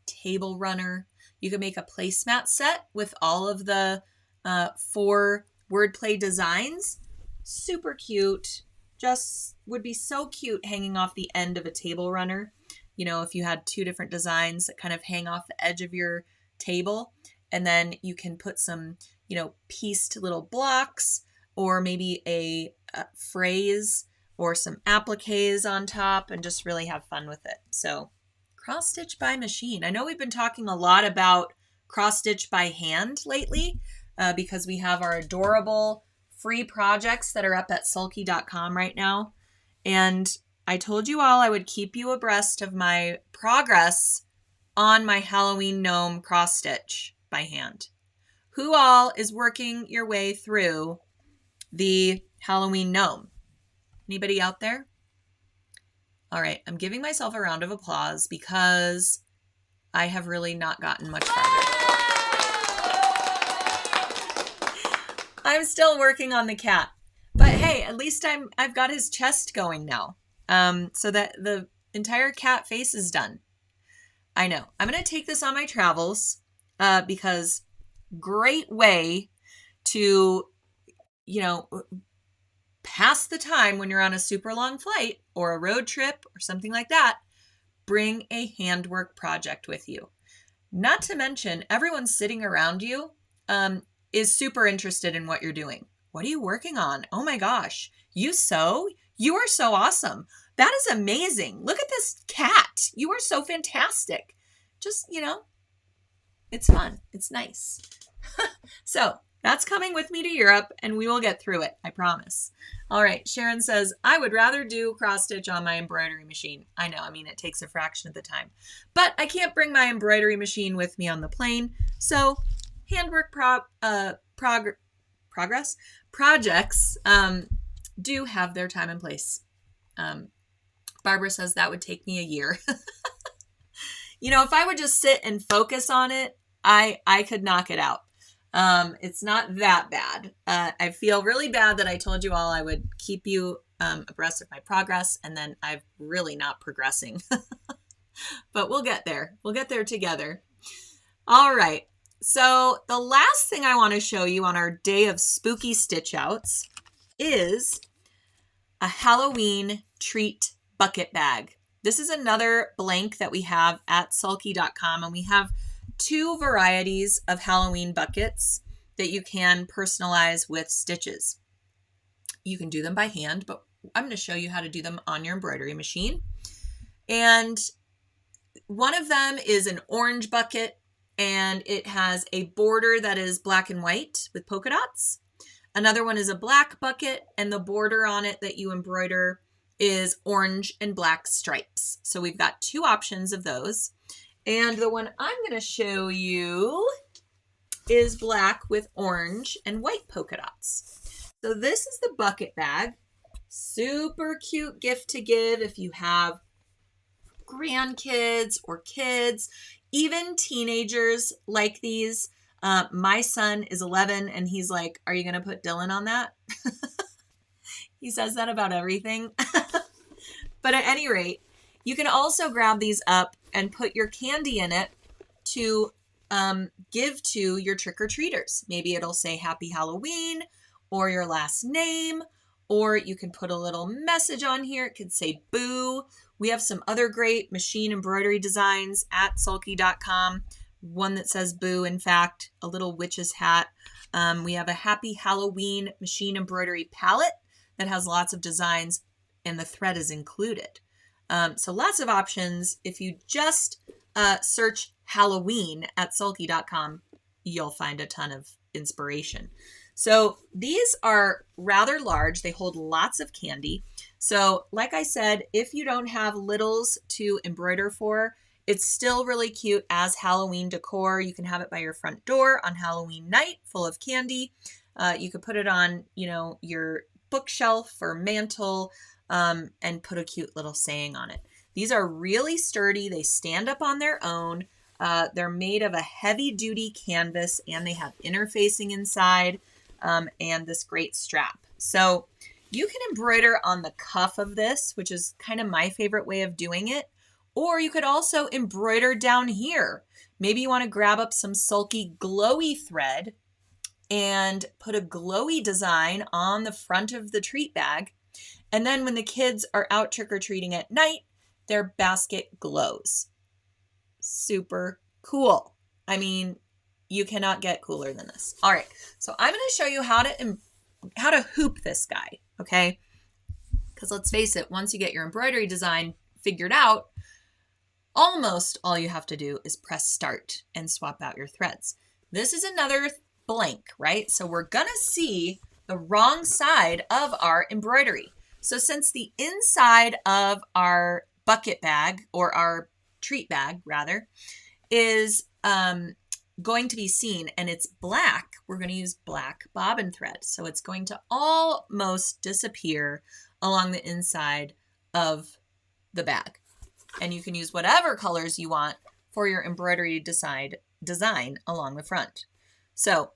table runner. You could make a placemat set with all of the 4 wordplay designs. Super cute. Just would be so cute hanging off the end of a table runner. If you had 2 different designs that kind of hang off the edge of your table, and then you can put some, pieced little blocks, or maybe a phrase or some appliques on top, and just really have fun with it. So cross stitch by machine. I know we've been talking a lot about cross stitch by hand lately because we have our adorable free projects that are up at sulky.com right now. And I told you all I would keep you abreast of my progress on my Halloween gnome cross stitch by hand. Who all is working your way through the Halloween gnome? Anybody out there? All right, I'm giving myself a round of applause because I have really not gotten much farther. I'm still working on the cat, but hey, at least I've got his chest going now, so that the entire cat face is done. I know. I'm going to take this on my travels because great way to, pass the time when you're on a super long flight or a road trip or something like that. Bring a handwork project with you. Not to mention, everyone sitting around you is super interested in what you're doing. What are you working on? Oh my gosh, you sew? You are so awesome. That is amazing. Look at this cat. You are so fantastic. Just, it's fun. It's nice. So that's coming with me to Europe, and we will get through it. I promise. All right. Sharon says, I would rather do cross stitch on my embroidery machine. I know. I mean, it takes a fraction of the time, but I can't bring my embroidery machine with me on the plane. So handwork projects do have their time and place. Barbara says that would take me a year. If I would just sit and focus on it, I could knock it out. It's not that bad. I feel really bad that I told you all I would keep you abreast of my progress, and then I'm really not progressing. But we'll get there. We'll get there together. All right. So the last thing I want to show you on our day of spooky stitch outs is a Halloween treat bucket bag. This is another blank that we have at sulky.com, and we have 2 varieties of Halloween buckets that you can personalize with stitches. You can do them by hand, but I'm going to show you how to do them on your embroidery machine. And one of them is an orange bucket, and it has a border that is black and white with polka dots. Another one is a black bucket, and the border on it that you embroider is orange and black stripes. So we've got 2 options of those. And the one I'm going to show you is black with orange and white polka dots. So this is the bucket bag. Super cute gift to give if you have grandkids or kids. Even teenagers like these. My son is 11 and he's like, are you going to put Dylan on that? He says that about everything. But at any rate, you can also grab these up and put your candy in it to give to your trick-or-treaters. Maybe it'll say Happy Halloween or your last name, or you can put a little message on here. It could say boo. We have some other great machine embroidery designs at sulky.com. One that says boo, in fact, a little witch's hat. We have a Happy Halloween machine embroidery palette that has lots of designs, and the thread is included. So lots of options. If you just search Halloween at sulky.com, you'll find a ton of inspiration. So these are rather large. They hold lots of candy. So like I said, if you don't have littles to embroider for, it's still really cute as Halloween decor. You can have it by your front door on Halloween night, full of candy. You could put it on, your bookshelf or mantle, and put a cute little saying on it. These are really sturdy. They stand up on their own. They're made of a heavy-duty canvas, and they have interfacing inside, and this great strap. So you can embroider on the cuff of this, which is kind of my favorite way of doing it. Or you could also embroider down here. Maybe you want to grab up some Sulky glowy thread and put a glowy design on the front of the treat bag. And then when the kids are out trick-or-treating at night, their basket glows. Super cool. I mean, you cannot get cooler than this. All right, so I'm going to show you how to hoop this guy, okay? Because let's face it, once you get your embroidery design figured out, almost all you have to do is press start and swap out your threads. This is another blank, right? So we're going to see the wrong side of our embroidery. So since the inside of our bucket bag, or our treat bag rather, is going to be seen and it's black, we're going to use black bobbin thread. So it's going to almost disappear along the inside of the bag. And you can use whatever colors you want for your embroidery design along the front. So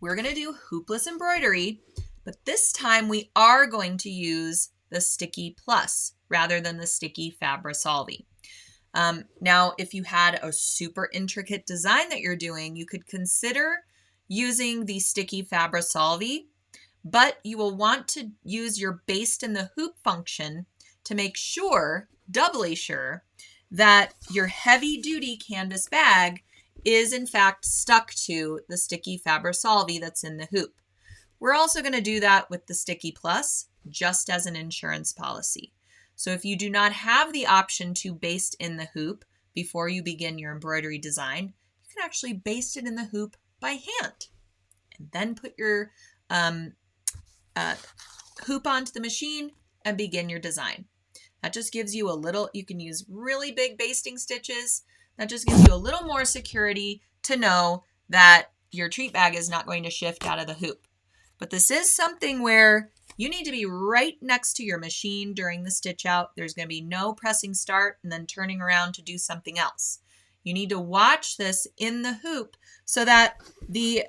we're going to do hoopless embroidery, but this time we are going to use the Sticky Plus rather than the sticky Fabri-Solvy. Now, if you had a super intricate design that you're doing, you could consider using the sticky Fabri-Solvy, but you will want to use your based in the hoop function to make sure, doubly sure, that your heavy-duty canvas bag is in fact stuck to the sticky Fabri-Solvy that's in the hoop. We're also going to do that with the Sticky Plus, just as an insurance policy. So if you do not have the option to baste in the hoop before you begin your embroidery design, you can actually baste it in the hoop by hand and then put your hoop onto the machine and begin your design. That just gives you a little, you can use really big basting stitches. That just gives you a little more security to know that your treat bag is not going to shift out of the hoop. But this is something where you need to be right next to your machine during the stitch out. There's going to be no pressing start and then turning around to do something else. You need to watch this in the hoop so that the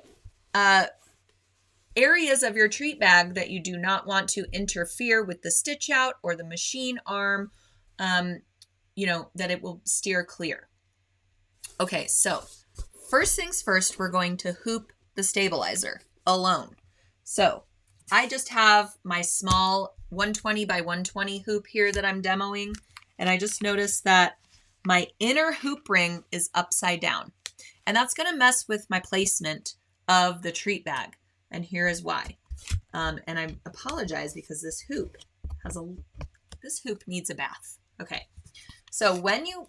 areas of your treat bag that you do not want to interfere with the stitch out or the machine arm, that it will steer clear. Okay, so first things first, we're going to hoop the stabilizer alone. So I just have my small 120 by 120 hoop here that I'm demoing, and I just noticed that my inner hoop ring is upside down, and that's going to mess with my placement of the treat bag, and here is why. And I apologize because this hoop needs a bath. Okay, so when you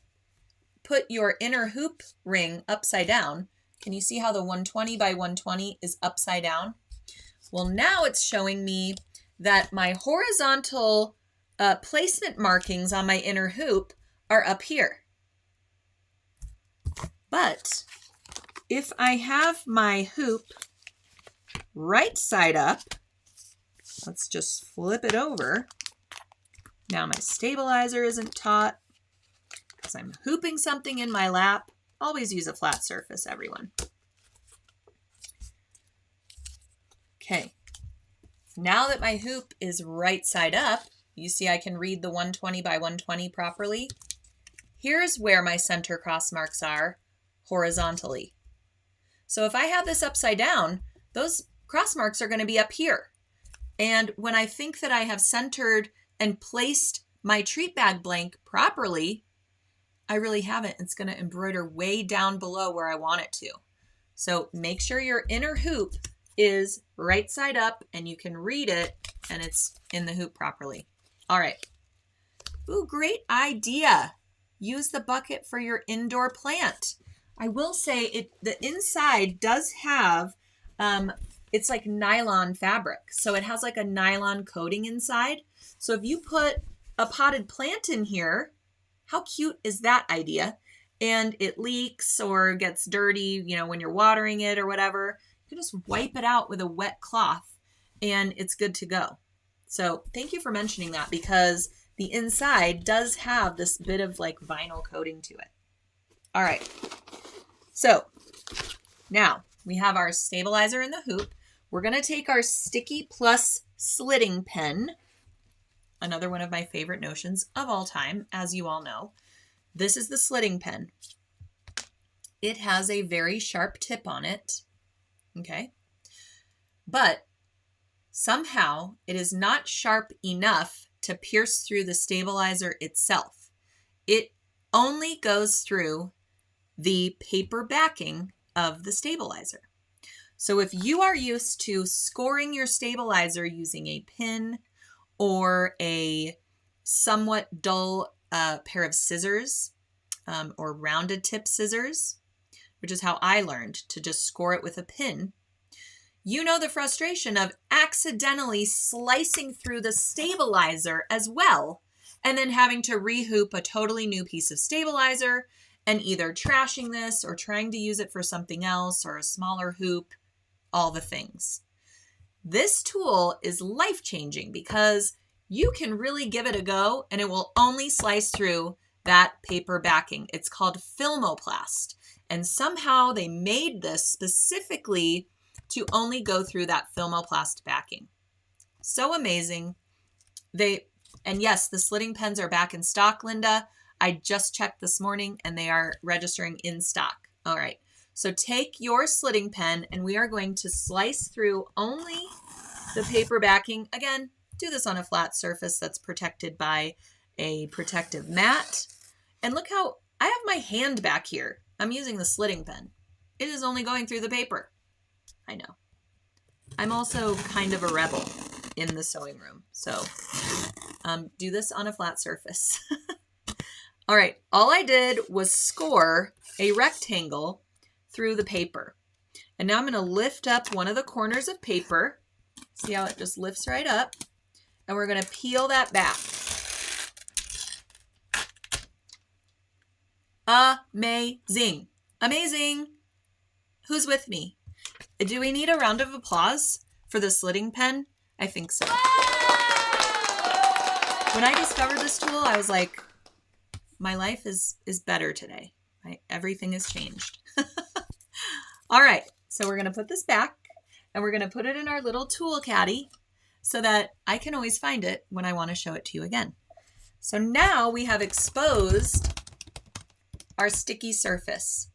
put your inner hoop ring upside down, can you see how the 120 by 120 is upside down? Well, now it's showing me that my horizontal placement markings on my inner hoop are up here. But if I have my hoop right side up, let's just flip it over. Now my stabilizer isn't taut because I'm hooping something in my lap. Always use a flat surface, everyone. Okay, now that my hoop is right side up, you see I can read the 120 by 120 properly. Here's where my center cross marks are horizontally. So if I have this upside down, those cross marks are going to be up here. And when I think that I have centered and placed my treat bag blank properly, I really haven't. It's going to embroider way down below where I want it to. So make sure your inner hoop is right side up and you can read it and it's in the hoop properly. All right. Ooh, great idea. use the bucket for your indoor plant. I will say the inside does have, it's like nylon fabric. So it has like a nylon coating inside. So if you put a potted plant in here, how cute is that idea? And it leaks or gets dirty, you know, when you're watering it or whatever, you can just wipe it out with a wet cloth and it's good to go. So thank you for mentioning that, because the inside does have this bit of like vinyl coating to it. All right. So now we have our stabilizer in the hoop. We're going to take our Sticky Plus slitting pen, another one of my favorite notions of all time, as you all know. This is the slitting pen. It has a very sharp tip on it, okay? But somehow it is not sharp enough to pierce through the stabilizer itself. It only goes through the paper backing of the stabilizer. So if you are used to scoring your stabilizer using a pin or a somewhat dull pair of scissors or rounded tip scissors, which is how I learned to just score it with a pin, you know the frustration of accidentally slicing through the stabilizer as well, and then having to rehoop a totally new piece of stabilizer and either trashing this or trying to use it for something else or a smaller hoop, all the things. This tool is life-changing because you can really give it a go and it will only slice through that paper backing. It's called Filmoplast. And somehow they made this specifically to only go through that Filmoplast backing. So amazing. And yes, the slitting pens are back in stock, Linda. I just checked this morning and they are registering in stock. All right. So take your slitting pen and we are going to slice through only the paper backing. Again, do this on a flat surface that's protected by a protective mat. And look how I have my hand back here. I'm using the slitting pen. It is only going through the paper. I know. I'm also kind of a rebel in the sewing room. So do this on a flat surface. All right. All I did was score a rectangle through the paper. And now I'm going to lift up one of the corners of paper. See how it just lifts right up? And we're going to peel that back. Amazing. Amazing. Who's with me? Do we need a round of applause for the slitting pen? I think so. When I discovered this tool, I was like, my life is better today. Everything has changed. All right, so we're going to put this back and we're going to put it in our little tool caddy so that I can always find it when I want to show it to you again. So now we have exposed our sticky surface.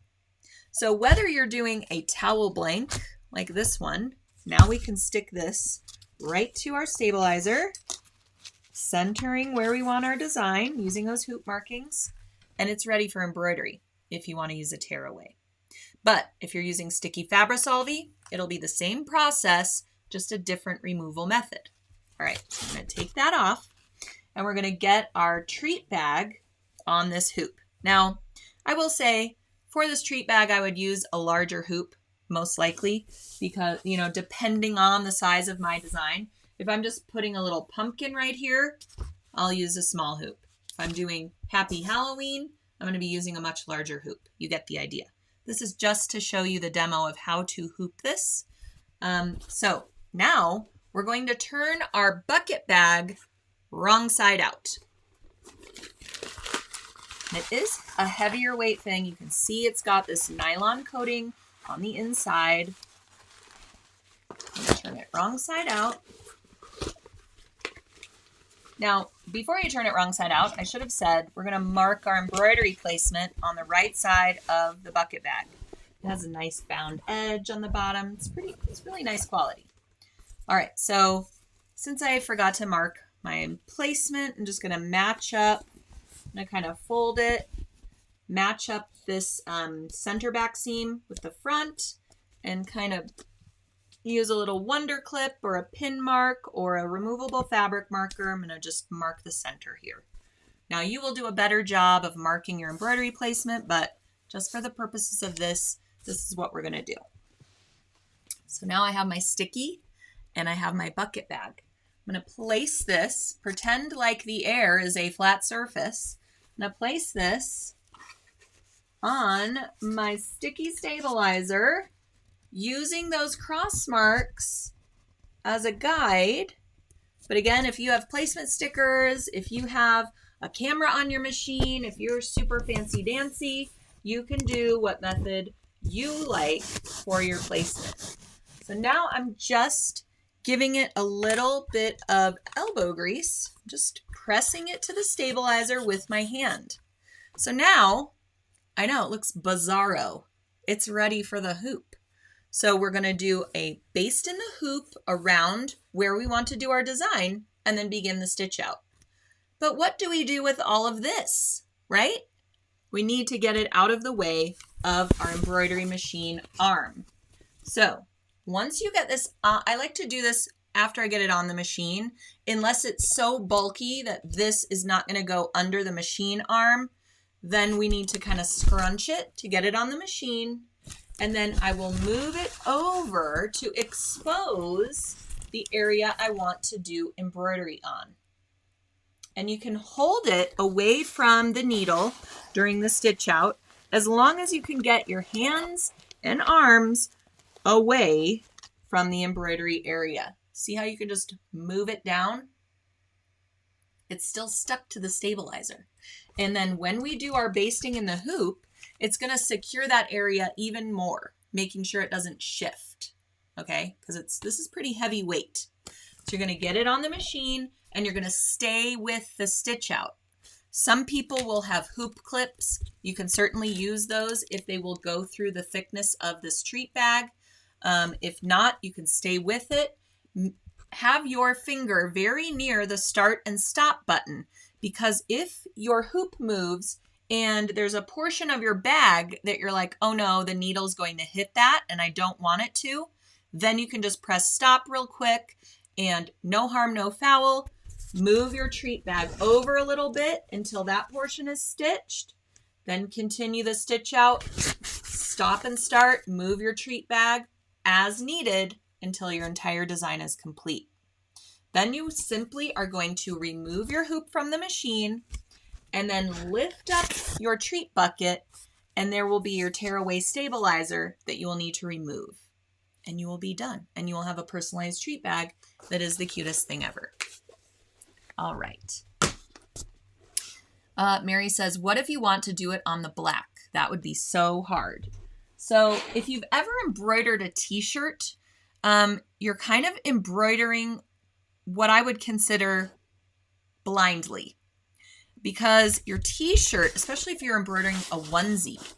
So whether you're doing a towel blank like this one, now we can stick this right to our stabilizer, centering where we want our design using those hoop markings, and it's ready for embroidery if you want to use a tearaway. But if you're using sticky Fabri-Solvy, it'll be the same process, just a different removal method. All right, so I'm going to take that off and we're going to get our treat bag on this hoop. Now, I will say for this treat bag, I would use a larger hoop, most likely, because, you know, depending on the size of my design. If I'm just putting a little pumpkin right here, I'll use a small hoop. If I'm doing Happy Halloween, I'm going to be using a much larger hoop. You get the idea. This is just to show you the demo of how to hoop this. So now we're going to turn our bucket bag wrong side out. It is a heavier weight thing. You can see it's got this nylon coating on the inside. I'm going to turn it wrong side out. Now, before you turn it wrong side out, I should have said we're going to mark our embroidery placement on the right side of the bucket bag. It has a nice bound edge on the bottom. It's really nice quality. All right, so since I forgot to mark my placement, I'm just going to match up. I'm going to kind of fold it, match up this center back seam with the front, and kind of use a little wonder clip or a pin mark or a removable fabric marker. I'm going to just mark the center here. Now you will do a better job of marking your embroidery placement, but just for the purposes of this, this is what we're gonna do. So now I have my sticky and I have my bucket bag. I'm gonna place this, pretend like the air is a flat surface. I'm gonna place this on my sticky stabilizer using those cross marks as a guide. But again, if you have placement stickers, if you have a camera on your machine, if you're super fancy dancy, you can do what method you like for your placement. So now I'm just giving it a little bit of elbow grease, just pressing it to the stabilizer with my hand. So now, I know it looks bizarro. It's ready for the hoop. So we're gonna do a baste in the hoop around where we want to do our design and then begin the stitch out. But what do we do with all of this, right? We need to get it out of the way of our embroidery machine arm. So once you get this, I like to do this after I get it on the machine, unless it's so bulky that this is not gonna go under the machine arm, then we need to kind of scrunch it to get it on the machine. And then I will move it over to expose the area I want to do embroidery on. And you can hold it away from the needle during the stitch out, as long as you can get your hands and arms away from the embroidery area. See how you can just move it down? It's still stuck to the stabilizer. And then when we do our basting in the hoop, it's going to secure that area even more, making sure it doesn't shift, okay? Because this is pretty heavy weight. So you're going to get it on the machine and you're going to stay with the stitch out. Some people will have hoop clips. You can certainly use those if they will go through the thickness of this treat bag. If not, you can stay with it. Have your finger very near the start and stop button, because if your hoop moves and there's a portion of your bag that you're like, oh no, the needle's going to hit that and I don't want it to, then you can just press stop real quick and no harm, no foul. Move your treat bag over a little bit until that portion is stitched. Then continue the stitch out, stop and start, move your treat bag as needed until your entire design is complete. Then you simply are going to remove your hoop from the machine and then lift up your treat bucket, and there will be your tearaway stabilizer that you will need to remove. And you will be done. And you will have a personalized treat bag that is the cutest thing ever. All right. Mary says, what if you want to do it on the black? That would be so hard. So if you've ever embroidered a t-shirt, you're kind of embroidering what I would consider blindly. Because your t-shirt, especially if you're embroidering a onesie,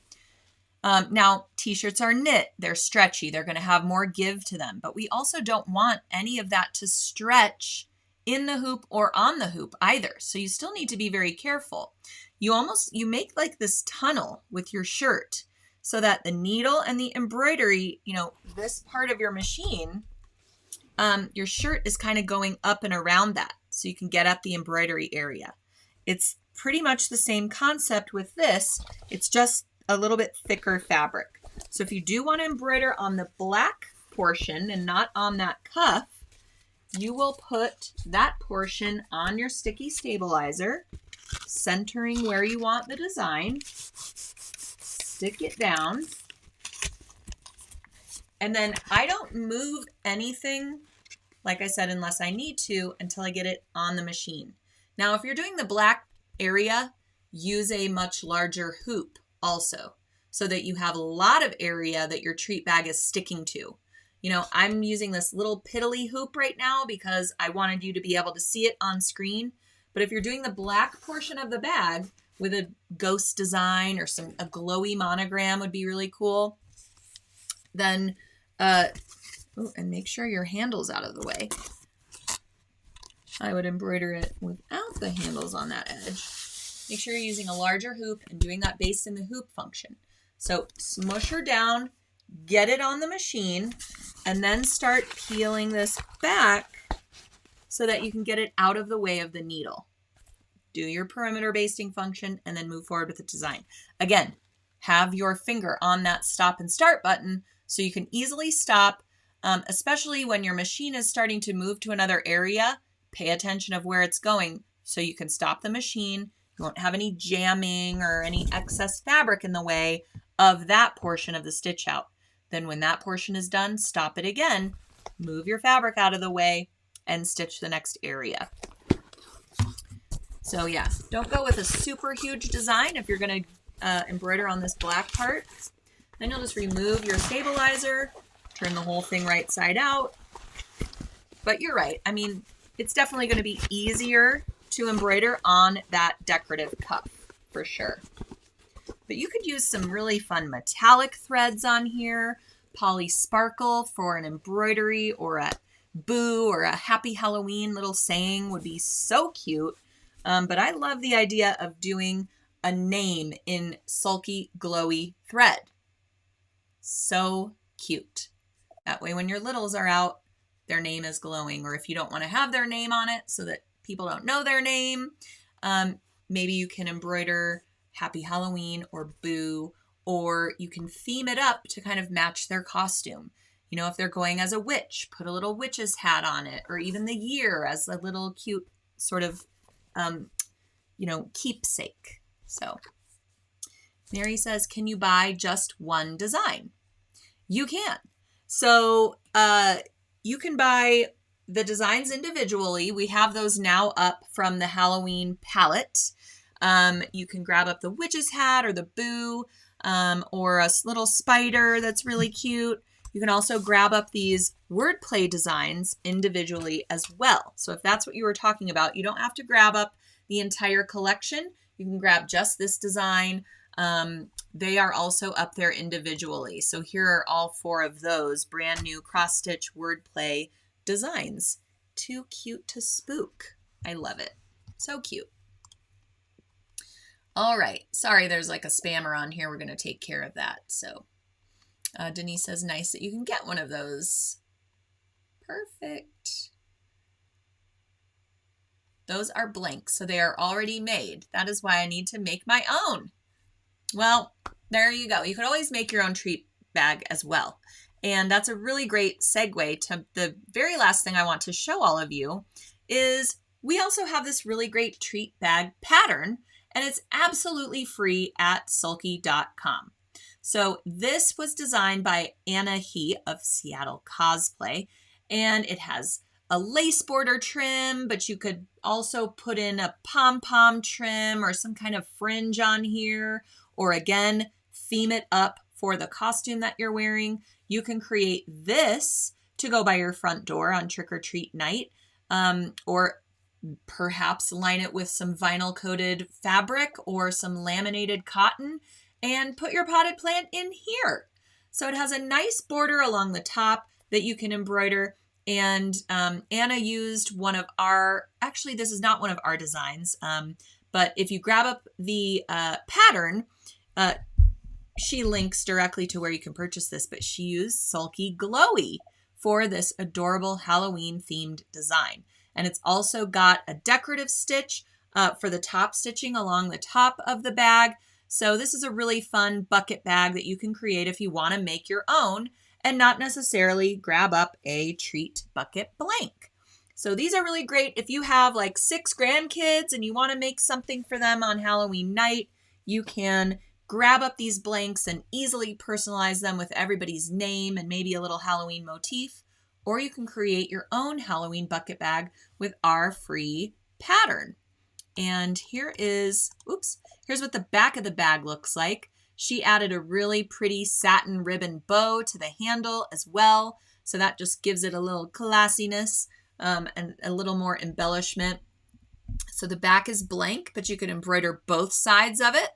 now t-shirts are knit, they're stretchy, they're going to have more give to them, but we also don't want any of that to stretch in the hoop or on the hoop either. So you still need to be very careful. You make like this tunnel with your shirt so that the needle and the embroidery, this part of your machine, your shirt is kind of going up and around that so you can get at the embroidery area. It's pretty much the same concept with this. It's just a little bit thicker fabric. So if you do want to embroider on the black portion and not on that cuff, you will put that portion on your sticky stabilizer, centering where you want the design, stick it down, and then I don't move anything, like I said, unless I need to, until I get it on the machine. Now, if you're doing the black area, use a much larger hoop also, so that you have a lot of area that your treat bag is sticking to. I'm using this little piddly hoop right now because I wanted you to be able to see it on screen. But if you're doing the black portion of the bag with a ghost design or a glowy monogram would be really cool, then, and make sure your handle's out of the way. I would embroider it without the handles on that edge. Make sure you're using a larger hoop and doing that base in the hoop function. So smush her down, get it on the machine, and then start peeling this back so that you can get it out of the way of the needle. do your perimeter basting function, and then move forward with the design. Again, have your finger on that stop and start button so you can easily stop, especially when your machine is starting to move to another area. Pay attention of where it's going so you can stop the machine. You won't have any jamming or any excess fabric in the way of that portion of the stitch out. Then when that portion is done, stop it again, move your fabric out of the way, and stitch the next area. So yeah, don't go with a super huge design if you're going to embroider on this black part. Then you'll just remove your stabilizer, turn the whole thing right side out. But you're right. I mean, it's definitely going to be easier to embroider on that decorative cuff for sure. But you could use some really fun metallic threads on here, poly sparkle for an embroidery, or a boo or a happy Halloween little saying would be so cute. But I love the idea of doing a name in sulky, glowy thread. So cute. That way when your littles are out, their name is glowing. Or if you don't want to have their name on it so that people don't know their name, maybe you can embroider Happy Halloween or Boo, or you can theme it up to kind of match their costume. You know, if they're going as a witch, put a little witch's hat on it, or even the year as a little cute sort of, keepsake. So Mary says, can you buy just one design? You can. So you can buy the designs individually. We have those now up from the Halloween palette. You can grab up the witch's hat or the boo, or a little spider that's really cute. You can also grab up these wordplay designs individually as well. So if that's what you were talking about, you don't have to grab up the entire collection. You can grab just this design. They are also up there individually. So here are all 4 of those brand new cross-stitch wordplay designs. Too cute to spook. I love it. So cute. All right. Sorry, there's like a spammer on here. We're going to take care of that. So Denise says, nice that you can get one of those. Perfect. Those are blank, so they are already made. That is why I need to make my own. Well, there you go. You could always make your own treat bag as well. And that's a really great segue to the very last thing I want to show all of you is we also have this really great treat bag pattern, and it's absolutely free at sulky.com. So this was designed by Anna He of Seattle Cosplay, and it has a lace border trim, but you could also put in a pom-pom trim or some kind of fringe on here, or again, theme it up for the costume that you're wearing. You can create this to go by your front door on trick-or-treat night, or perhaps line it with some vinyl coated fabric or some laminated cotton and put your potted plant in here. So it has a nice border along the top that you can embroider. And Anna used one of our, actually this is not one of our designs, but if you grab up the pattern, she links directly to where you can purchase this, but she used Sulky Glowy for this adorable Halloween themed design. And it's also got a decorative stitch for the top stitching along the top of the bag. So this is a really fun bucket bag that you can create if you want to make your own and not necessarily grab up a treat bucket blank. So these are really great if you have like 6 grandkids and you want to make something for them on Halloween night. You can grab up these blanks and easily personalize them with everybody's name and maybe a little Halloween motif. Or you can create your own Halloween bucket bag with our free pattern. And here's what the back of the bag looks like. She added a really pretty satin ribbon bow to the handle as well. So that just gives it a little classiness and a little more embellishment. So the back is blank, but you could embroider both sides of it.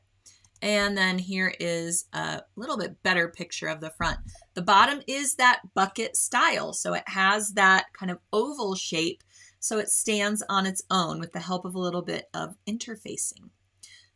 And then here is a little bit better picture of the front. The bottom is that bucket style. So it has that kind of oval shape. So it stands on its own with the help of a little bit of interfacing.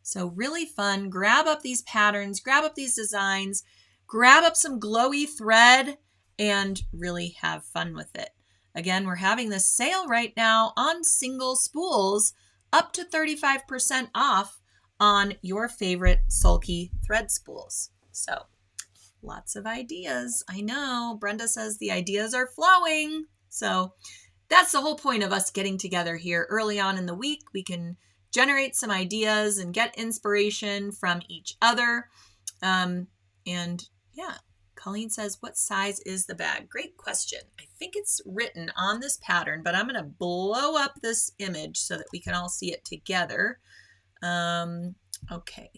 So really fun. Grab up these patterns, grab up these designs, grab up some glowy thread, and really have fun with it. Again, we're having this sale right now on single spools up to 35% off on your favorite Sulky thread spools. So lots of ideas. I know. Brenda says the ideas are flowing. So that's the whole point of us getting together here early on in the week. We can generate some ideas and get inspiration from each other. And yeah, Colleen says, what size is the bag? Great question. I think it's written on this pattern, but I'm going to blow up this image so that we can all see it together. Okay,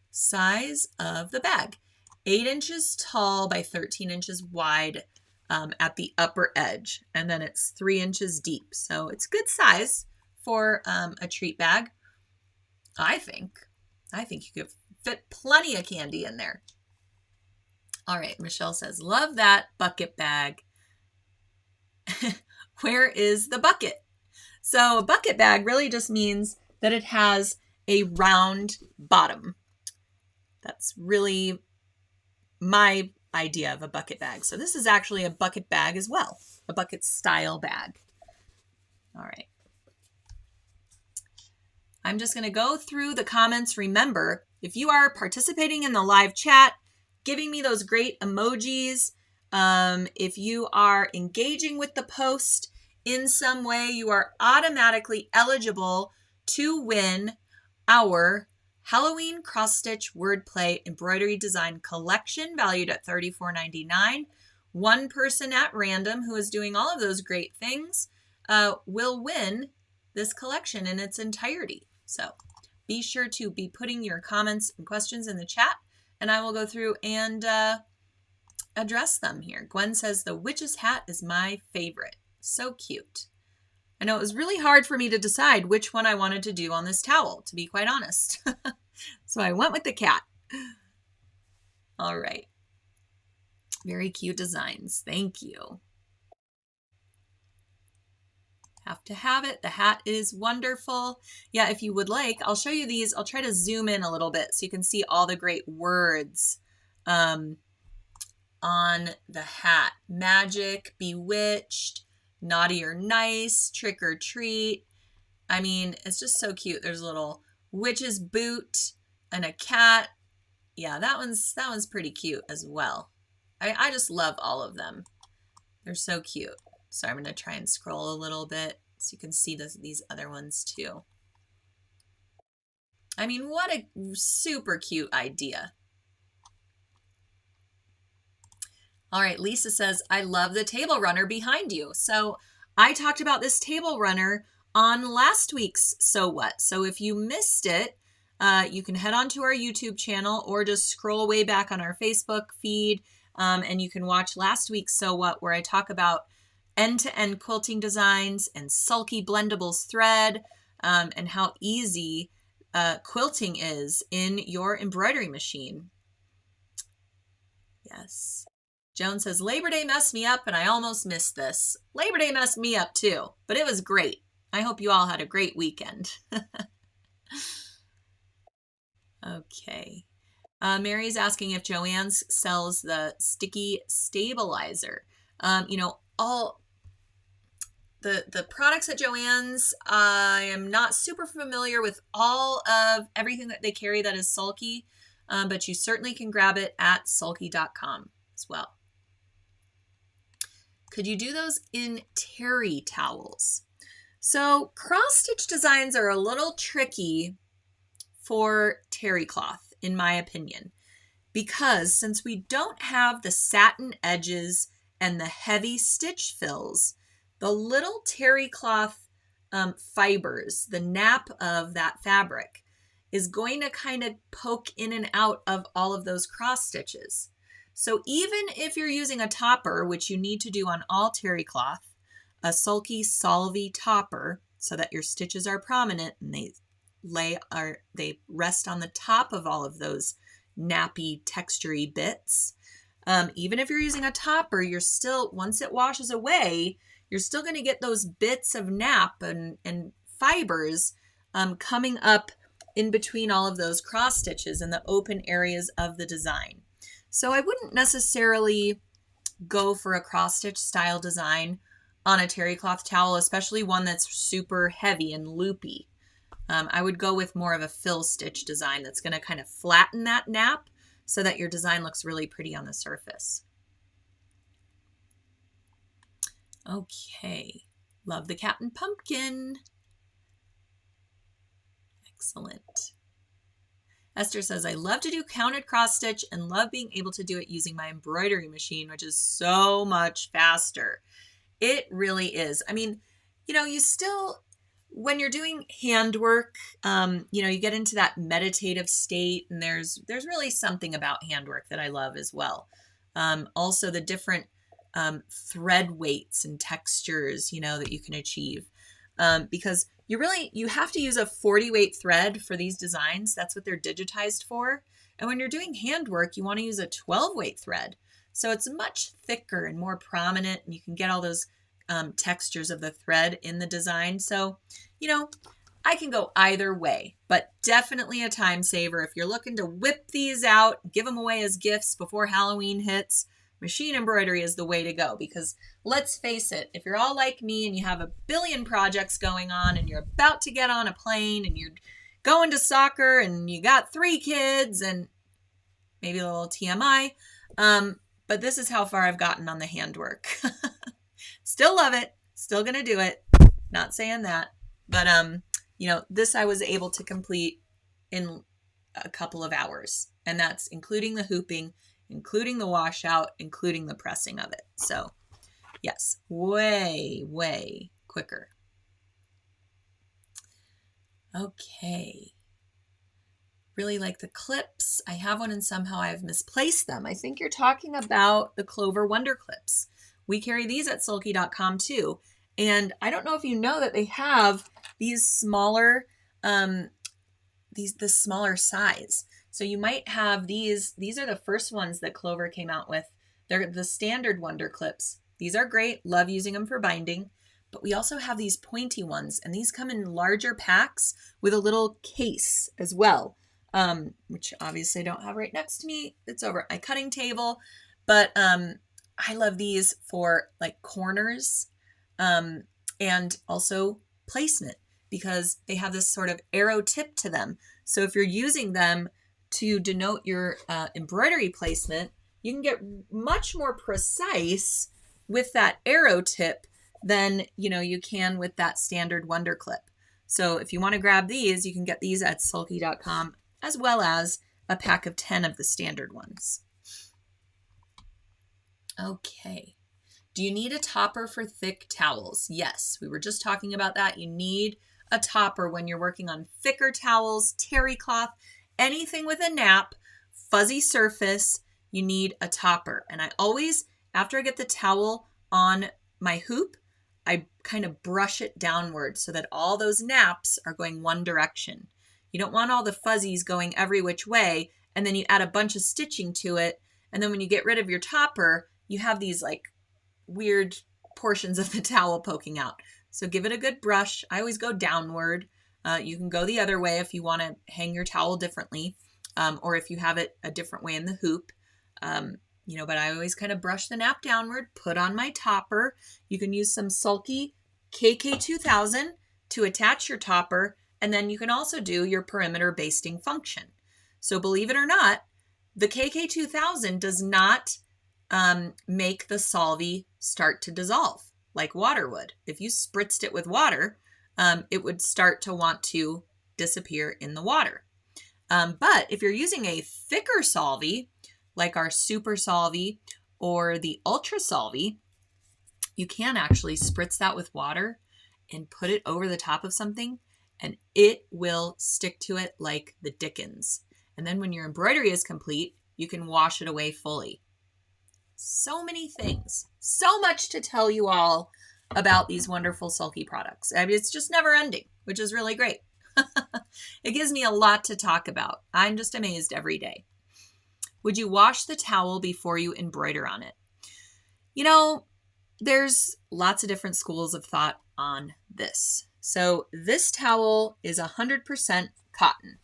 size of the bag. 8 inches tall by 13 inches wide at the upper edge. And then it's 3 inches deep. So it's good size for a treat bag. I think you could fit plenty of candy in there. All right, Michelle says, love that bucket bag. Where is the bucket? So a bucket bag really just means that it has a round bottom. That's really my idea of a bucket bag. So this is actually a bucket bag as well, a bucket style bag. All right. I'm just going to go through the comments. Remember, if you are participating in the live chat, giving me those great emojis, if you are engaging with the post in some way, you are automatically eligible to win our Halloween cross-stitch wordplay embroidery design collection valued at $34.99. One person at random who is doing all of those great things will win this collection in its entirety. So be sure to be putting your comments and questions in the chat, and I will go through and address them here. Gwen says, the witch's hat is my favorite. So cute. I know it was really hard for me to decide which one I wanted to do on this towel, to be quite honest. So I went with the cat. All right. Very cute designs. Thank you. Have to have it. The hat is wonderful. Yeah, if you would like, I'll show you these. I'll try to zoom in a little bit so you can see all the great words on the hat. Magic, bewitched, naughty or nice, trick or treat. I mean, it's just so cute. There's a little witch's boot and a cat. Yeah, that one's pretty cute as well. I just love all of them. They're so cute. So I'm going to try and scroll a little bit so you can see these other ones too. I mean, what a super cute idea. All right, Lisa says, I love the table runner behind you. So I talked about this table runner on last week's So What. So if you missed it, you can head on to our YouTube channel or just scroll way back on our Facebook feed and you can watch last week's So What, where I talk about end-to-end quilting designs and Sulky Blendables thread and how easy quilting is in your embroidery machine. Yes. Joan says, Labor Day messed me up and I almost missed this. Labor Day messed me up too, but it was great. I hope you all had a great weekend. Okay. Mary's asking if Joann's sells the sticky stabilizer. You know, all the products at Joann's, I am not super familiar with all of everything that they carry that is Sulky, but you certainly can grab it at sulky.com as well. Could you do those in terry towels? So cross-stitch designs are a little tricky for terry cloth, in my opinion, because since we don't have the satin edges and the heavy stitch fills, the little terry cloth fibers, the nap of that fabric, is going to kind of poke in and out of all of those cross stitches. So even if you're using a topper, which you need to do on all terry cloth, a Fabri-Solvy topper, so that your stitches are prominent and they rest on the top of all of those nappy, textury bits. Even if you're using a topper, you're still, once it washes away, you're still going to get those bits of nap and fibers coming up in between all of those cross stitches and the open areas of the design. So I wouldn't necessarily go for a cross stitch style design on a terry cloth towel, especially one that's super heavy and loopy. I would go with more of a fill stitch design that's going to kind of flatten that nap so that your design looks really pretty on the surface. Okay, love the Captain Pumpkin. Excellent. Esther says, I love to do counted cross stitch and love being able to do it using my embroidery machine, which is so much faster. It really is. I mean, you know, you still, when you're doing handwork, you know, you get into that meditative state, and there's really something about handwork that I love as well. Also the different thread weights and textures, you know, that you can achieve, because you have to use a 40 weight thread for these designs. That's what they're digitized for. And when you're doing handwork, you want to use a 12 weight thread. So it's much thicker and more prominent, and you can get all those textures of the thread in the design. So, you know, I can go either way, but definitely a time saver. If you're looking to whip these out, give them away as gifts before Halloween hits, machine embroidery is the way to go, because let's face it, if you're all like me and you have a billion projects going on and you're about to get on a plane and you're going to soccer and you got 3 kids and maybe a little TMI, but this is how far I've gotten on the handwork. Still love it. Still going to do it. Not saying that, but, you know, this I was able to complete in a couple of hours, and that's including the hooping, including the washout, including the pressing of it. So yes, way, way quicker. Okay. Really like the clips. I have one and somehow I've misplaced them. I think you're talking about the Clover Wonder Clips. We carry these at Sulky.com too. And I don't know if you know that they have these smaller, the smaller size. So you might have these are the first ones that Clover came out with. They're the standard Wonder Clips. These are great. Love using them for binding. But we also have these pointy ones, and these come in larger packs with a little case as well, which obviously I don't have right next to me. It's over at my cutting table. But I love these for like corners and also placement, because they have this sort of arrow tip to them. So if you're using them to denote your embroidery placement, you can get much more precise with that arrow tip than, you know, you can with that standard Wonder Clip. So if you want to grab these, you can get these at Sulky.com, as well as a pack of 10 of the standard ones. Okay. Do you need a topper for thick towels? Yes, we were just talking about that. You need a topper when you're working on thicker towels, terry cloth, anything with a nap, fuzzy surface, you need a topper. And I always, after I get the towel on my hoop, I kind of brush it downward so that all those naps are going one direction. You don't want all the fuzzies going every which way, and then you add a bunch of stitching to it. And then when you get rid of your topper, you have these like weird portions of the towel poking out. So give it a good brush. I always go downward. You can go the other way if you want to hang your towel differently, or if you have it a different way in the hoop. You know, but I always kind of brush the nap downward, put on my topper. You can use some Sulky KK2000 to attach your topper, and then you can also do your perimeter basting function. So believe it or not, the KK2000 does not make the Solvy start to dissolve like water would. If you spritzed it with water, it would start to want to disappear in the water. But if you're using a thicker Solvy, like our Super Solvy or the Ultra Solvy, you can actually spritz that with water and put it over the top of something, and it will stick to it like the dickens. And then when your embroidery is complete, you can wash it away fully. So many things, so much to tell you all about these wonderful Sulky products. I mean, it's just never ending, which is really great. It gives me a lot to talk about. I'm just amazed every day. Would you wash the towel before you embroider on it? You know, there's lots of different schools of thought on this. So this towel is 100% cotton,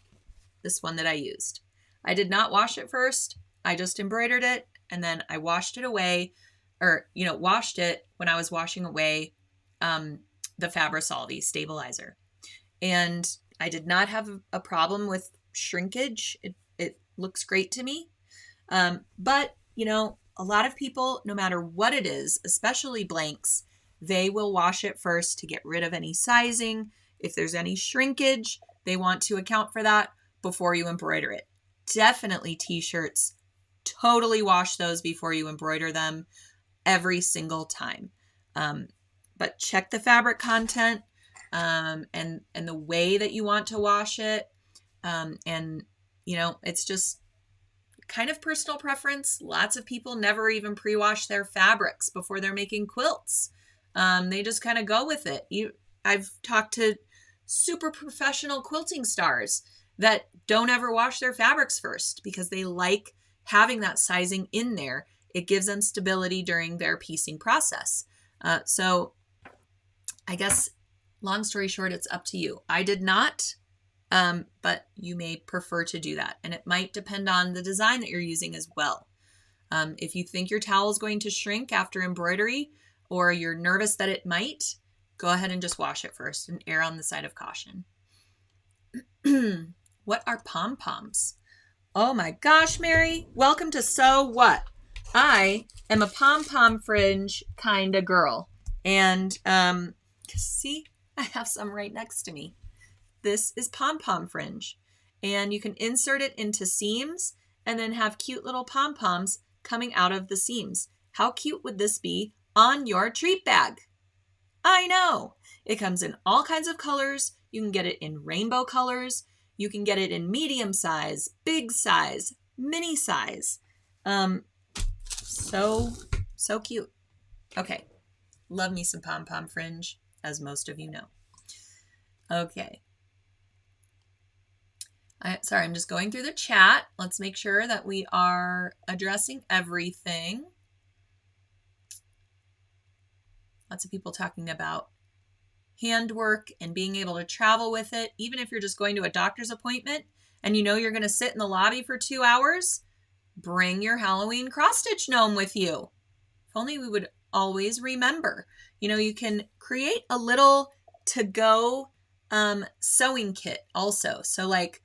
this one that I used. I did not wash it first. I just embroidered it, and then I washed it away, or, you know, washed it when I was washing away the Fabri-Solvy stabilizer. And I did not have a problem with shrinkage. It looks great to me. But, you know, a lot of people, no matter what it is, especially blanks, they will wash it first to get rid of any sizing. If there's any shrinkage, they want to account for that before you embroider it. Definitely t-shirts. Totally wash those before you embroider them every single time. But check the fabric content and the way that you want to wash it. And, you know, it's just kind of personal preference. Lots of people never even pre-wash their fabrics before they're making quilts. They just kind of go with it. I've talked to super professional quilting stars that don't ever wash their fabrics first because they like having that sizing in there. It gives them stability during their piecing process. So I guess, long story short, it's up to you. I did not, but you may prefer to do that. And it might depend on the design that you're using as well. If you think your towel is going to shrink after embroidery, or you're nervous that it might, go ahead and just wash it first and err on the side of caution. What are pom-poms? Oh my gosh, Mary, welcome to Sew What? I am a pom-pom fringe kind of girl. And see, I have some right next to me. This is pom-pom fringe. And you can insert it into seams and then have cute little pom-poms coming out of the seams. How cute would this be on your treat bag? I know. It comes in all kinds of colors. You can get it in rainbow colors. You can get it in medium size, big size, mini size. So cute. Okay. Love me some pom-pom fringe, as most of you know. Okay. Sorry, I'm just going through the chat. Let's make sure that we are addressing everything. Lots of people talking about handwork and being able to travel with it. Even if you're just going to a doctor's appointment and you know you're going to sit in the lobby for 2 hours, bring your Halloween cross-stitch gnome with you. If only we would always remember. You know, you can create a little to-go sewing kit also. So like,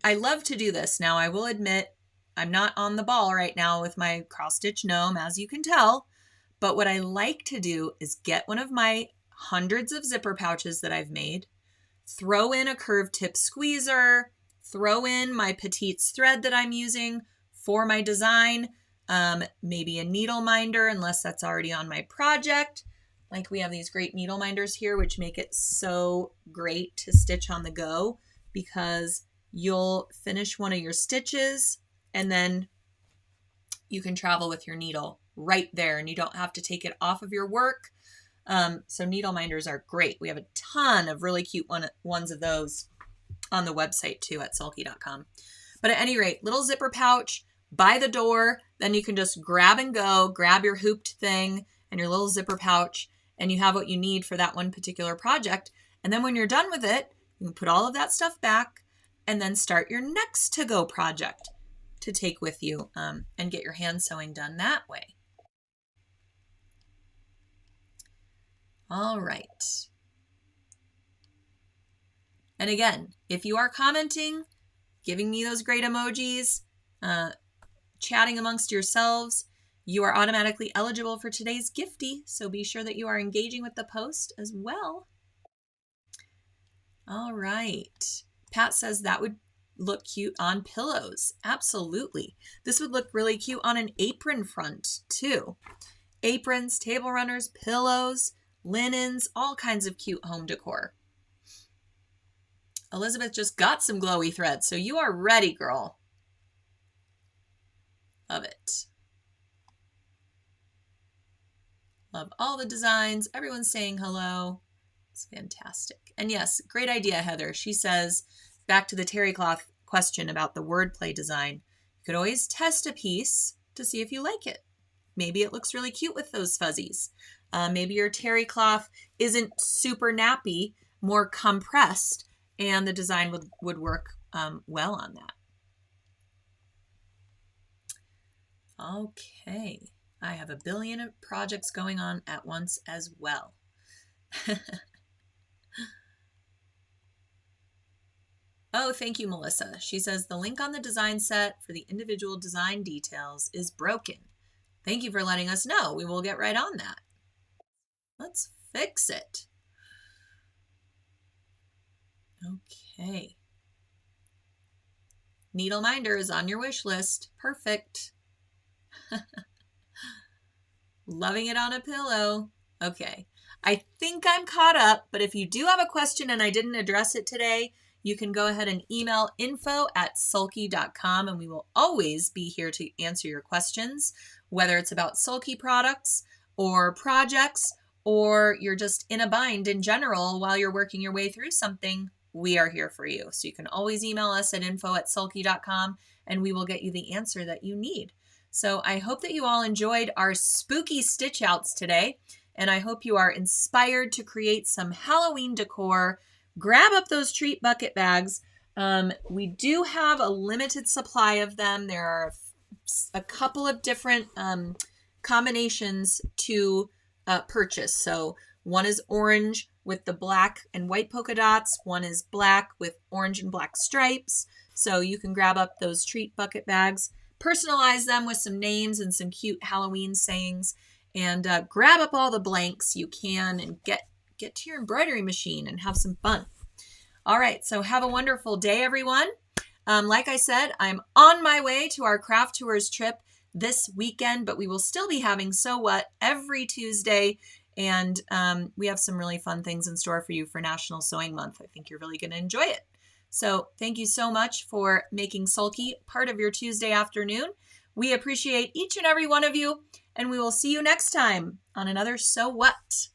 I love to do this. Now, I will admit I'm not on the ball right now with my cross-stitch gnome, as you can tell. But what I like to do is get one of my hundreds of zipper pouches that I've made, throw in a curved tip squeezer, throw in my Petites thread that I'm using for my design, maybe a needle minder, unless that's already on my project. Like we have these great needle minders here, which make it so great to stitch on the go because you'll finish one of your stitches and then you can travel with your needle right there and you don't have to take it off of your work. So needle minders are great. We have a ton of really cute ones of those on the website too at sulky.com. But at any rate, little zipper pouch by the door, then you can just grab and go, grab your hooped thing and your little zipper pouch, and you have what you need for that one particular project. And then when you're done with it, you can put all of that stuff back and then start your next to-go project to take with you and get your hand sewing done that way. All right. And again, if you are commenting, giving me those great emojis, chatting amongst yourselves, you are automatically eligible for today's gifty. So be sure that you are engaging with the post as well. All right. Pat says that would look cute on pillows. Absolutely. This would look really cute on an apron front too. Aprons, table runners, pillows, linens, all kinds of cute home decor. Elizabeth just got some glowy thread, so you are ready, girl. Love it. Love all the designs. Everyone's saying hello. It's fantastic. And yes, great idea, Heather. She says, back to the terry cloth question about the wordplay design, you could always test a piece to see if you like it. Maybe it looks really cute with those fuzzies. Maybe your terry cloth isn't super nappy, more compressed, and the design would work well on that. Okay, I have a billion projects going on at once as well. Oh, thank you, Melissa. She says the link on the design set for the individual design details is broken. Thank you for letting us know. We will get right on that. Let's fix it. Okay. Needle minder is on your wish list. Perfect. Loving it on a pillow. Okay. I think I'm caught up, but if you do have a question and I didn't address it today, you can go ahead and email info@sulky.com, and we will always be here to answer your questions, whether it's about Sulky products or projects, or you're just in a bind in general while you're working your way through something. We are here for you. So you can always email us at info@sulky.com, and we will get you the answer that you need. So I hope that you all enjoyed our spooky stitch outs today, and I hope you are inspired to create some Halloween decor. Grab up those treat bucket bags. We do have a limited supply of them. There are a couple of different combinations to purchase. So one is orange with the black and white polka dots. One is black with orange and black stripes. So you can grab up those treat bucket bags, personalize them with some names and some cute Halloween sayings, and grab up all the blanks you can and get to your embroidery machine and have some fun. All right, so have a wonderful day, everyone. Like I said, I'm on my way to our craft tours trip this weekend, but we will still be having So What every Tuesday, and we have some really fun things in store for you for National Sewing Month. I think you're really going to enjoy it. So thank you so much for making Sulky part of your Tuesday afternoon. We appreciate each and every one of you, and we will see you next time on another So What.